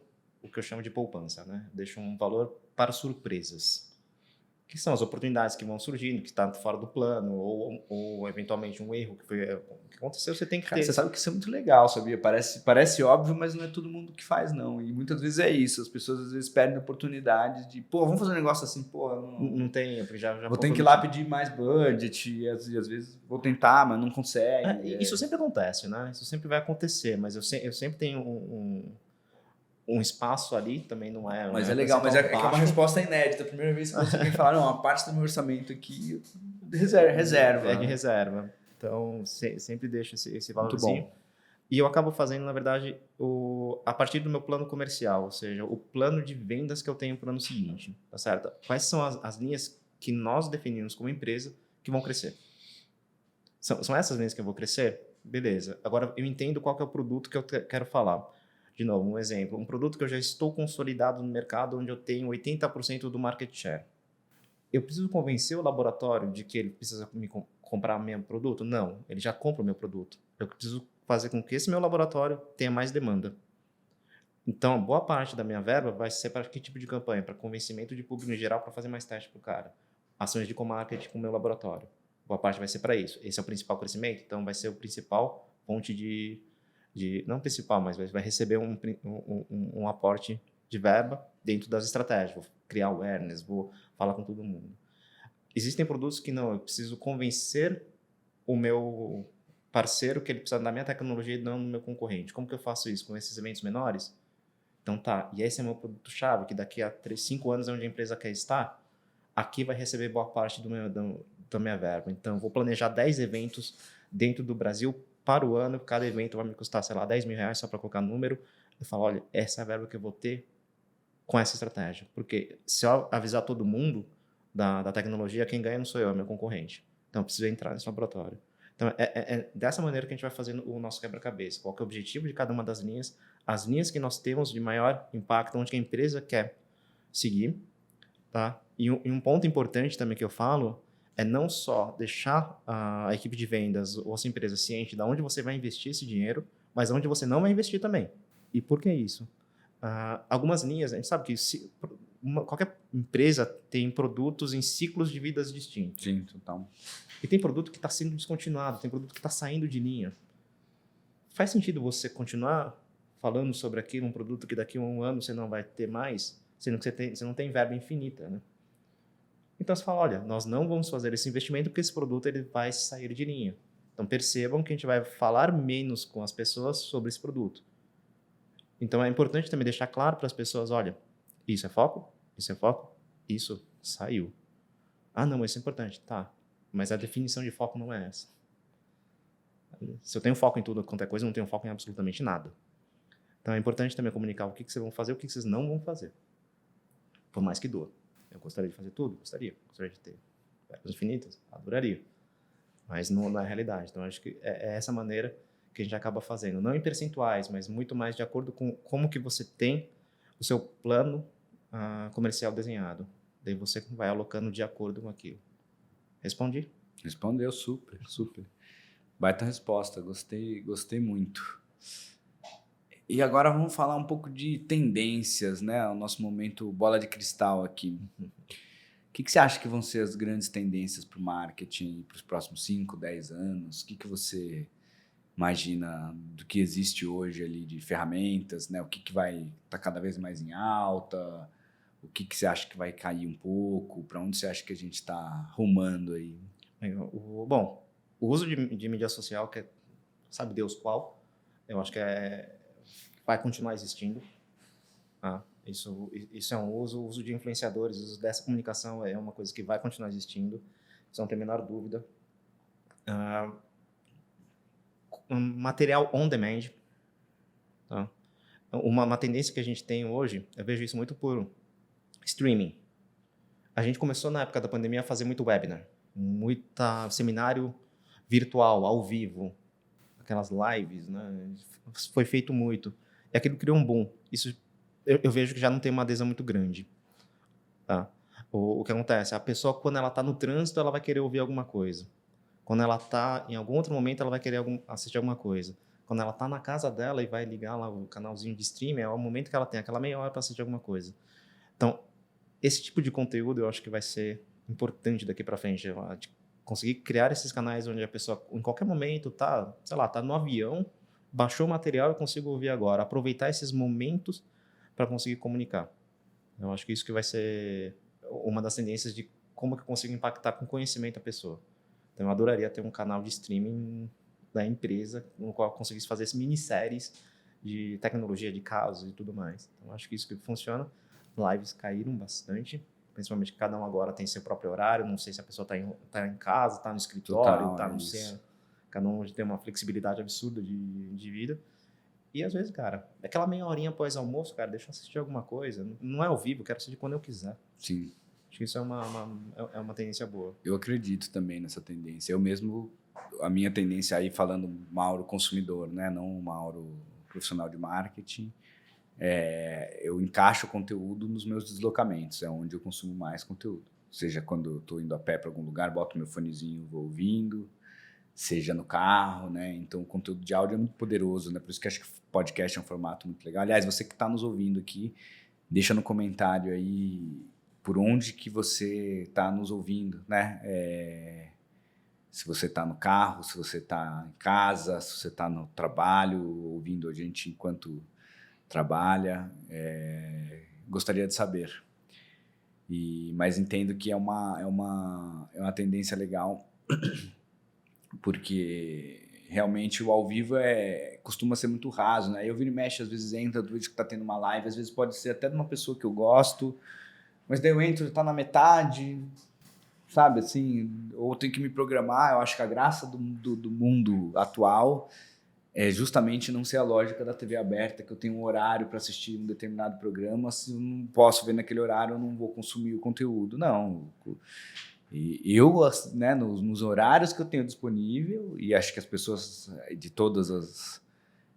[SPEAKER 2] o que eu chamo de poupança, né? Deixo um valor para surpresas, que são as oportunidades que vão surgindo, que está fora do plano, ou eventualmente um erro que aconteceu, você tem que ter.
[SPEAKER 1] Você sabe que isso é muito legal, sabia? Parece óbvio, mas não é todo mundo que faz, não. E muitas vezes é isso. As pessoas às vezes perdem a oportunidade de, vamos fazer um negócio assim,
[SPEAKER 2] não tem, porque já
[SPEAKER 1] vou ter que ir lá pedir mais budget, e às vezes vou tentar, mas não consegue.
[SPEAKER 2] Isso sempre acontece, né? Isso sempre vai acontecer, mas eu sempre tenho um espaço ali, também não é...
[SPEAKER 1] Mas é legal, mas é uma resposta inédita. A primeira vez que você vem falar, não, a parte do meu orçamento aqui, reserva.
[SPEAKER 2] É de reserva. Então, sempre deixo esse valorzinho.
[SPEAKER 1] Muito bom.
[SPEAKER 2] E eu acabo fazendo, na verdade, a partir do meu plano comercial, ou seja, o plano de vendas que eu tenho para o ano seguinte, tá certo? Quais são as linhas que nós definimos como empresa que vão crescer? São essas linhas que eu vou crescer? Beleza. Agora, eu entendo qual que é o produto que eu quero falar. De novo, um exemplo. Um produto que eu já estou consolidado no mercado, onde eu tenho 80% do market share. Eu preciso convencer o laboratório de que ele precisa comprar meu produto? Não. Ele já compra o meu produto. Eu preciso fazer com que esse meu laboratório tenha mais demanda. Então, boa parte da minha verba vai ser para que tipo de campanha? Para convencimento de público em geral, para fazer mais teste para o cara. Ações de co-marketing com o meu laboratório. Boa parte vai ser para isso. Esse é o principal crescimento, então vai ser o principal fonte não principal, mas vai receber um aporte de verba dentro das estratégias. Vou criar awareness, vou falar com todo mundo. Existem produtos que não, eu preciso convencer o meu parceiro que ele precisa da minha tecnologia e não do meu concorrente. Como que eu faço isso? Com esses eventos menores? Então tá, e esse é meu produto-chave, que daqui a 5 anos é onde a empresa quer estar, aqui vai receber boa parte da minha verba. Então, vou planejar 10 eventos dentro do Brasil para o ano, cada evento vai me custar, sei lá, 10 mil reais, só para colocar número. Eu falo, olha, essa é a verba que eu vou ter com essa estratégia. Porque se eu avisar todo mundo da tecnologia, quem ganha não sou eu, é meu concorrente. Então, eu preciso entrar nesse laboratório. Então, é dessa maneira que a gente vai fazendo o nosso quebra-cabeça. Qual que é o objetivo de cada uma das linhas, as linhas que nós temos de maior impacto, onde a empresa quer seguir. Tá? E um ponto importante também que eu falo é não só deixar a equipe de vendas ou a sua empresa ciente de onde você vai investir esse dinheiro, mas onde você não vai investir também. E por que isso? Algumas linhas, a gente sabe que qualquer empresa tem produtos em ciclos de vidas distintos.
[SPEAKER 1] Sim, total.
[SPEAKER 2] E tem produto que está sendo descontinuado, tem produto que está saindo de linha. Faz sentido você continuar falando sobre aquilo, um produto que daqui a um ano você não vai ter mais? sendo que você não tem verba infinita, né? Então você fala, olha, nós não vamos fazer esse investimento porque esse produto ele vai sair de linha. Então percebam que a gente vai falar menos com as pessoas sobre esse produto. Então é importante também deixar claro para as pessoas, olha, isso é foco, isso saiu. Ah, não, mas isso é importante. Tá, mas a definição de foco não é essa. Se eu tenho foco em tudo quanto é coisa, eu não tenho foco em absolutamente nada. Então é importante também comunicar o que vocês vão fazer e o que vocês não vão fazer. Por mais que doa. Eu gostaria de fazer tudo? Gostaria. Gostaria de ter verbas infinitas? Adoraria. Mas não é a realidade. Então acho que é essa maneira que a gente acaba fazendo. Não em percentuais, mas muito mais de acordo com como que você tem o seu plano comercial desenhado. Daí você vai alocando de acordo com aquilo. Respondi?
[SPEAKER 1] Respondeu super, super. Baita resposta, gostei muito. E agora vamos falar um pouco de tendências, né? O nosso momento bola de cristal aqui. O que você acha que vão ser as grandes tendências para o marketing para os próximos 5, 10 anos? O que você imagina do que existe hoje ali de ferramentas, né? O que vai estar cada vez mais em alta? O que você acha que vai cair um pouco? Para onde você acha que a gente está rumando aí?
[SPEAKER 2] Bom, o uso de mídia social, que sabe Deus qual, eu acho que vai continuar existindo. Isso é um uso. O uso de influenciadores, o uso dessa comunicação é uma coisa que vai continuar existindo. Isso não tem a menor dúvida. Material on demand. Tá? Uma tendência que a gente tem hoje, eu vejo isso muito por streaming. A gente começou na época da pandemia a fazer muito webinar, muita seminário virtual, ao vivo, aquelas lives, né? Foi feito muito. E aquilo criou um boom. Isso eu vejo que já não tem uma adesão muito grande. Tá? O que acontece? A pessoa, quando ela está no trânsito, ela vai querer ouvir alguma coisa. Quando ela está em algum outro momento, ela vai querer assistir alguma coisa. Quando ela está na casa dela e vai ligar lá o canalzinho de streaming, é o momento que ela tem aquela meia hora para assistir alguma coisa. Então, esse tipo de conteúdo eu acho que vai ser importante daqui para frente. De conseguir criar esses canais onde a pessoa, em qualquer momento, tá no avião, baixou o material, eu consigo ouvir agora. Aproveitar esses momentos para conseguir comunicar. Eu acho que isso que vai ser uma das tendências de como que eu consigo impactar com conhecimento a pessoa. Então, eu adoraria ter um canal de streaming da empresa no qual eu conseguisse fazer minisséries de tecnologia, de casos e tudo mais. Então, acho que isso que funciona. Lives caíram bastante, principalmente que cada um agora tem seu próprio horário. Não sei se a pessoa está em casa, está no escritório, está no centro. Cada um tem uma flexibilidade absurda de vida. E às vezes, cara, aquela meia horinha após almoço, cara, deixa eu assistir alguma coisa. Não é ao vivo, quero assistir quando eu quiser.
[SPEAKER 1] Sim.
[SPEAKER 2] Acho que isso é uma tendência boa.
[SPEAKER 1] Eu acredito também nessa tendência. Eu mesmo, a minha tendência aí, falando Mauro consumidor, né? Não Mauro profissional de marketing, eu encaixo o conteúdo nos meus deslocamentos, é onde eu consumo mais conteúdo. Seja quando eu estou indo a pé para algum lugar, boto meu fonezinho, vou ouvindo, seja no carro, né? Então o conteúdo de áudio é muito poderoso, né? Por isso que acho que podcast é um formato muito legal. Aliás, você que está nos ouvindo aqui, deixa no comentário aí por onde que você está nos ouvindo, né? Se você está no carro, se você está em casa, se você está no trabalho, ouvindo a gente enquanto trabalha, gostaria de saber. Mas entendo que é uma tendência legal, porque realmente o ao vivo costuma ser muito raso, né? Eu viro e mexe, às vezes entra, do vídeo que está tendo uma live, às vezes pode ser até de uma pessoa que eu gosto, mas daí eu entro, está na metade, sabe, assim, ou tenho que me programar. Eu acho que a graça do mundo atual é justamente não ser a lógica da TV aberta, que eu tenho um horário para assistir um determinado programa, se eu não posso ver naquele horário, eu não vou consumir o conteúdo. Não. E eu, né, nos horários que eu tenho disponível, e acho que as pessoas de todas as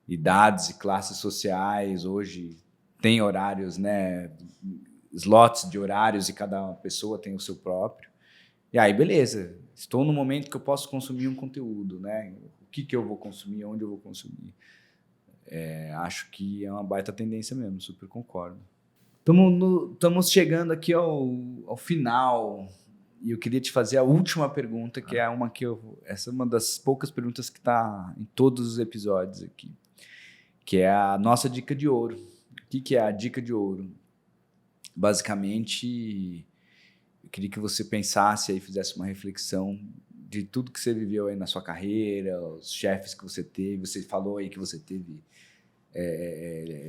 [SPEAKER 1] idades e classes sociais hoje têm horários, né, slots de horários, e cada pessoa tem o seu próprio. E aí, beleza, estou no momento que eu posso consumir um conteúdo, né? O que eu vou consumir, onde eu vou consumir. Acho que é uma baita tendência mesmo, super concordo. Estamos chegando aqui ao final, e eu queria te fazer a última pergunta, que é uma que essa é uma das poucas perguntas que está em todos os episódios aqui, que é a nossa dica de ouro. O que é a dica de ouro? basicamente, eu queria que você pensasse aí, fizesse uma reflexão de tudo que você viveu aí na sua carreira, os chefes que você teve. Você falou aí que você teve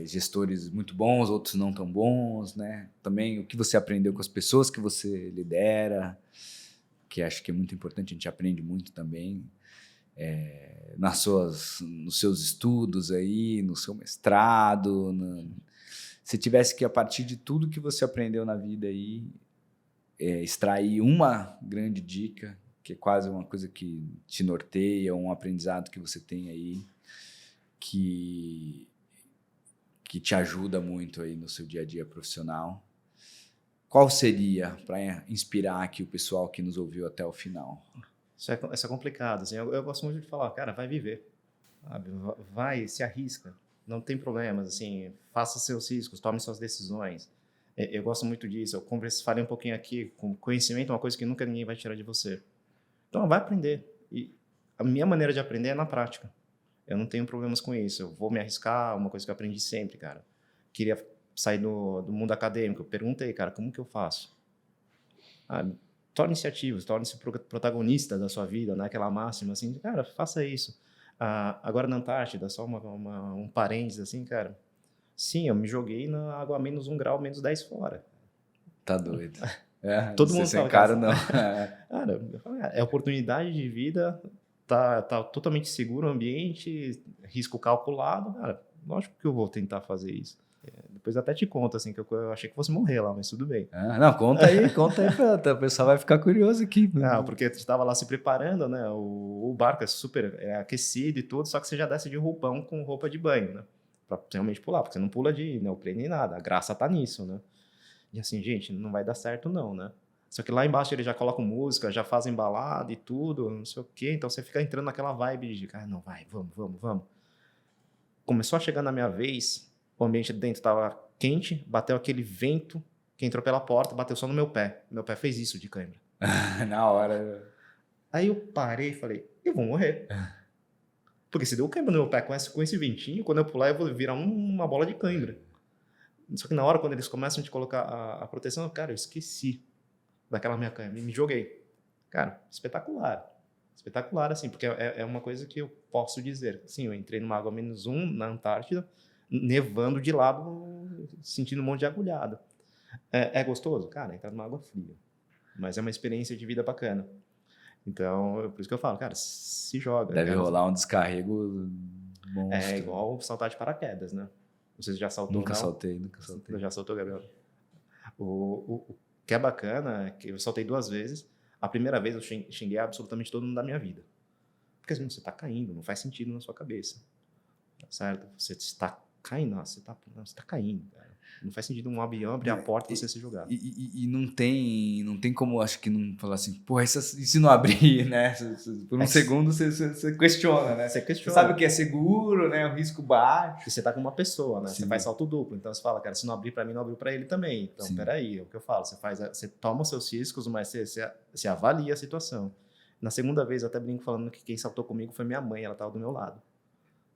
[SPEAKER 1] gestores muito bons, outros não tão bons, né? Também o que você aprendeu com as pessoas que você lidera, que acho que é muito importante, a gente aprende muito também nos seus estudos aí, no seu mestrado. Se tivesse que, a partir de tudo que você aprendeu na vida aí, extrair uma grande dica, que é quase uma coisa que te norteia, um aprendizado que você tem aí, que te ajuda muito aí no seu dia a dia profissional, qual seria para inspirar aqui o pessoal que nos ouviu até o final?
[SPEAKER 2] Isso é complicado, assim, eu gosto muito de falar, cara, vai viver, sabe? Vai, se arrisca, não tem problemas, assim, faça seus riscos, tome suas decisões. Eu gosto muito disso, falei um pouquinho aqui, com conhecimento é uma coisa que nunca ninguém vai tirar de você. Então, vai aprender. E a minha maneira de aprender é na prática. Eu não tenho problemas com isso. Eu vou me arriscar, uma coisa que eu aprendi sempre, cara. Queria sair do mundo acadêmico. Eu perguntei, cara, como que eu faço? Torne iniciativas, torne-se protagonista da sua vida, né? Aquela máxima, assim, cara, faça isso. Agora na Antártida, só um parênteses, assim, cara. Sim, eu me joguei na água a menos 1 grau, menos 10 fora.
[SPEAKER 1] Tá doido.
[SPEAKER 2] Todo mundo
[SPEAKER 1] sem
[SPEAKER 2] fala,
[SPEAKER 1] cara, não.
[SPEAKER 2] Cara, é oportunidade de vida, tá totalmente seguro o ambiente, risco calculado, cara, lógico que eu vou tentar fazer isso. Depois até te conto, assim, que eu achei que fosse morrer lá, mas tudo bem.
[SPEAKER 1] Não, conta aí, o pessoal vai ficar curioso aqui.
[SPEAKER 2] Porque tu estava lá se preparando, né, o barco é super aquecido e tudo, só que você já desce de roupão com roupa de banho, né, pra realmente pular, porque você não pula de neoprene nem nada, a graça tá nisso, né. E assim, gente, não vai dar certo não, né. Só que lá embaixo eles já colocam música, já fazem balada e tudo, não sei o quê. Então você fica entrando naquela vibe de, não, vai, vamos. Começou a chegar na minha vez, o ambiente dentro estava quente, bateu aquele vento que entrou pela porta, bateu só no meu pé. Meu pé fez isso de cãibra.
[SPEAKER 1] Na hora.
[SPEAKER 2] Aí eu parei e falei, eu vou morrer. Porque se deu cãibra no meu pé com esse ventinho, quando eu pular eu vou virar uma bola de cãibra. Só que na hora, quando eles começam a te colocar a proteção, cara, eu esqueci daquela minha cama, me joguei. Cara, espetacular. Espetacular, assim, porque é uma coisa que eu posso dizer. Sim, eu entrei numa água menos 1 na Antártida, nevando de lado, sentindo um monte de agulhada. É gostoso? Cara, entrar numa água fria. Mas é uma experiência de vida bacana. Então, por isso que eu falo, cara, se joga.
[SPEAKER 1] Deve rolar um descarrego monstro.
[SPEAKER 2] É igual saltar de paraquedas, né? Você já saltou,
[SPEAKER 1] nunca
[SPEAKER 2] não?
[SPEAKER 1] Saltei.
[SPEAKER 2] Já saltou, Gabriel? O que é bacana é que eu saltei 2 vezes. A primeira vez eu xinguei absolutamente todo mundo da minha vida. Porque assim, você está caindo, não faz sentido na sua cabeça. Certo? Você está caindo, você está caindo, cara. Não faz sentido um avião abrir a porta e você se jogar.
[SPEAKER 1] E não tem como, acho que não falar assim, pô, e se não abrir, né? Por um segundo você questiona, né?
[SPEAKER 2] Você questiona.
[SPEAKER 1] Você sabe que é seguro, né? O risco baixo.
[SPEAKER 2] E você tá com uma pessoa, né?
[SPEAKER 1] Sim.
[SPEAKER 2] Você faz salto duplo. Então você fala, cara, se não abrir para mim, não abriu para ele também. Então, peraí, é o que eu falo. Você toma os seus riscos, mas você avalia a situação. Na segunda vez, eu até brinco falando que quem saltou comigo foi minha mãe, ela estava do meu lado.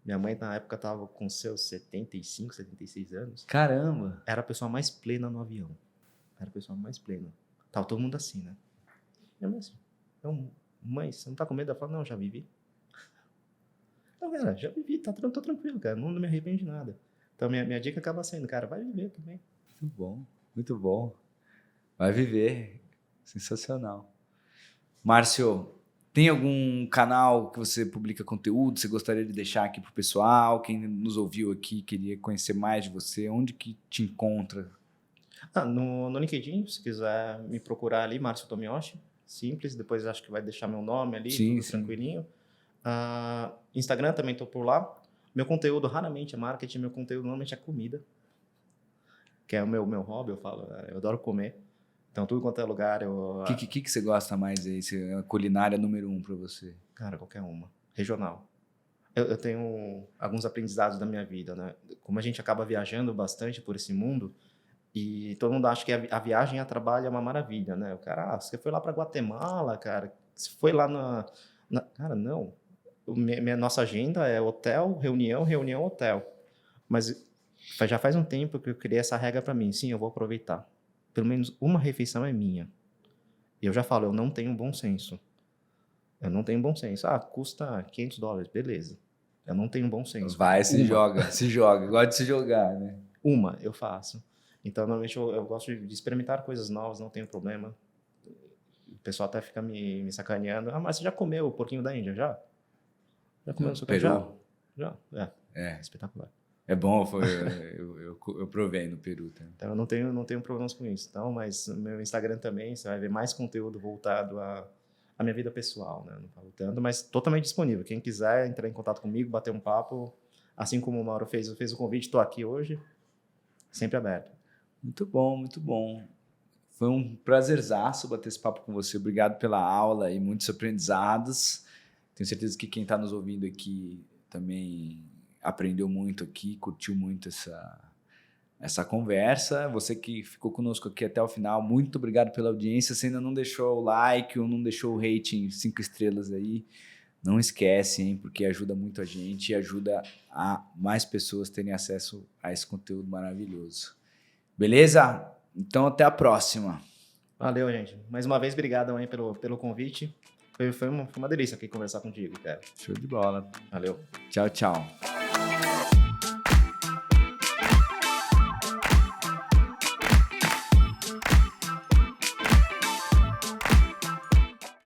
[SPEAKER 2] Minha mãe, na época, estava com seus 75, 76 anos.
[SPEAKER 1] Caramba!
[SPEAKER 2] Era a pessoa mais plena no avião. Era a pessoa mais plena. Tava todo mundo assim, né? Minha mãe assim, então, mãe, você não tá com medo? Ela falou, não, já vivi. Não, cara, já vivi, tô tranquilo, cara, não me arrependo de nada. Então, minha dica acaba sendo, cara, vai viver também.
[SPEAKER 1] Muito bom. Vai viver. Sensacional. Márcio, tem algum canal que você publica conteúdo, você gostaria de deixar aqui pro pessoal? Quem nos ouviu aqui, queria conhecer mais de você, onde que te encontra?
[SPEAKER 2] No LinkedIn, se quiser me procurar ali, Márcio Tomiyoshi, simples, depois acho que vai deixar meu nome ali, tudo tranquilinho. Instagram também estou por lá. Meu conteúdo raramente é marketing, meu conteúdo normalmente é comida, que é o meu hobby, eu falo, eu adoro comer. Então, tudo quanto é lugar,
[SPEAKER 1] O que você gosta mais aí? É a culinária número 1 para você?
[SPEAKER 2] Cara, qualquer uma. Regional. Eu tenho alguns aprendizados da minha vida, né? Como a gente acaba viajando bastante por esse mundo, e todo mundo acha que a viagem a trabalho é uma maravilha, né? O cara, você foi lá para Guatemala, cara, você foi lá Cara, não. Nossa agenda é hotel, reunião, hotel. Mas já faz um tempo que eu criei essa regra para mim. Sim, eu vou aproveitar. pelo menos uma refeição é minha. E eu já falo, eu não tenho bom senso. Eu não tenho bom senso. Ah, custa $500, beleza. Eu não tenho bom senso.
[SPEAKER 1] Vai, se joga. Gosta de se jogar, né?
[SPEAKER 2] Uma eu faço. Então, normalmente eu gosto de experimentar coisas novas, não tenho problema. O pessoal até fica me sacaneando. Ah, mas você já comeu o porquinho da Índia? Já? Já comeu o seu
[SPEAKER 1] Peru?
[SPEAKER 2] Já.
[SPEAKER 1] É.
[SPEAKER 2] Espetacular.
[SPEAKER 1] É bom, eu provei no Peru também.
[SPEAKER 2] Então, eu não tenho problemas com isso. Então, mas no meu Instagram também, você vai ver mais conteúdo voltado à minha vida pessoal, né? Não falo tanto, mas totalmente disponível. Quem quiser entrar em contato comigo, bater um papo, assim como o Mauro fez o convite, estou aqui hoje, sempre aberto.
[SPEAKER 1] Muito bom, muito bom. Foi um prazerzaço bater esse papo com você. Obrigado pela aula e muitos aprendizados. Tenho certeza que quem está nos ouvindo aqui também aprendeu muito aqui, curtiu muito essa conversa. Você que ficou conosco aqui até o final, muito obrigado pela audiência. Se ainda não deixou o like ou não deixou o rating 5 estrelas aí, não esquece, hein, porque ajuda muito a gente e ajuda a mais pessoas terem acesso a esse conteúdo maravilhoso. Beleza? Então, até a próxima.
[SPEAKER 2] Valeu, gente. Mais uma vez, obrigado aí pelo convite. Foi uma delícia aqui conversar contigo, cara.
[SPEAKER 1] Show de bola.
[SPEAKER 2] Valeu.
[SPEAKER 1] Tchau, tchau.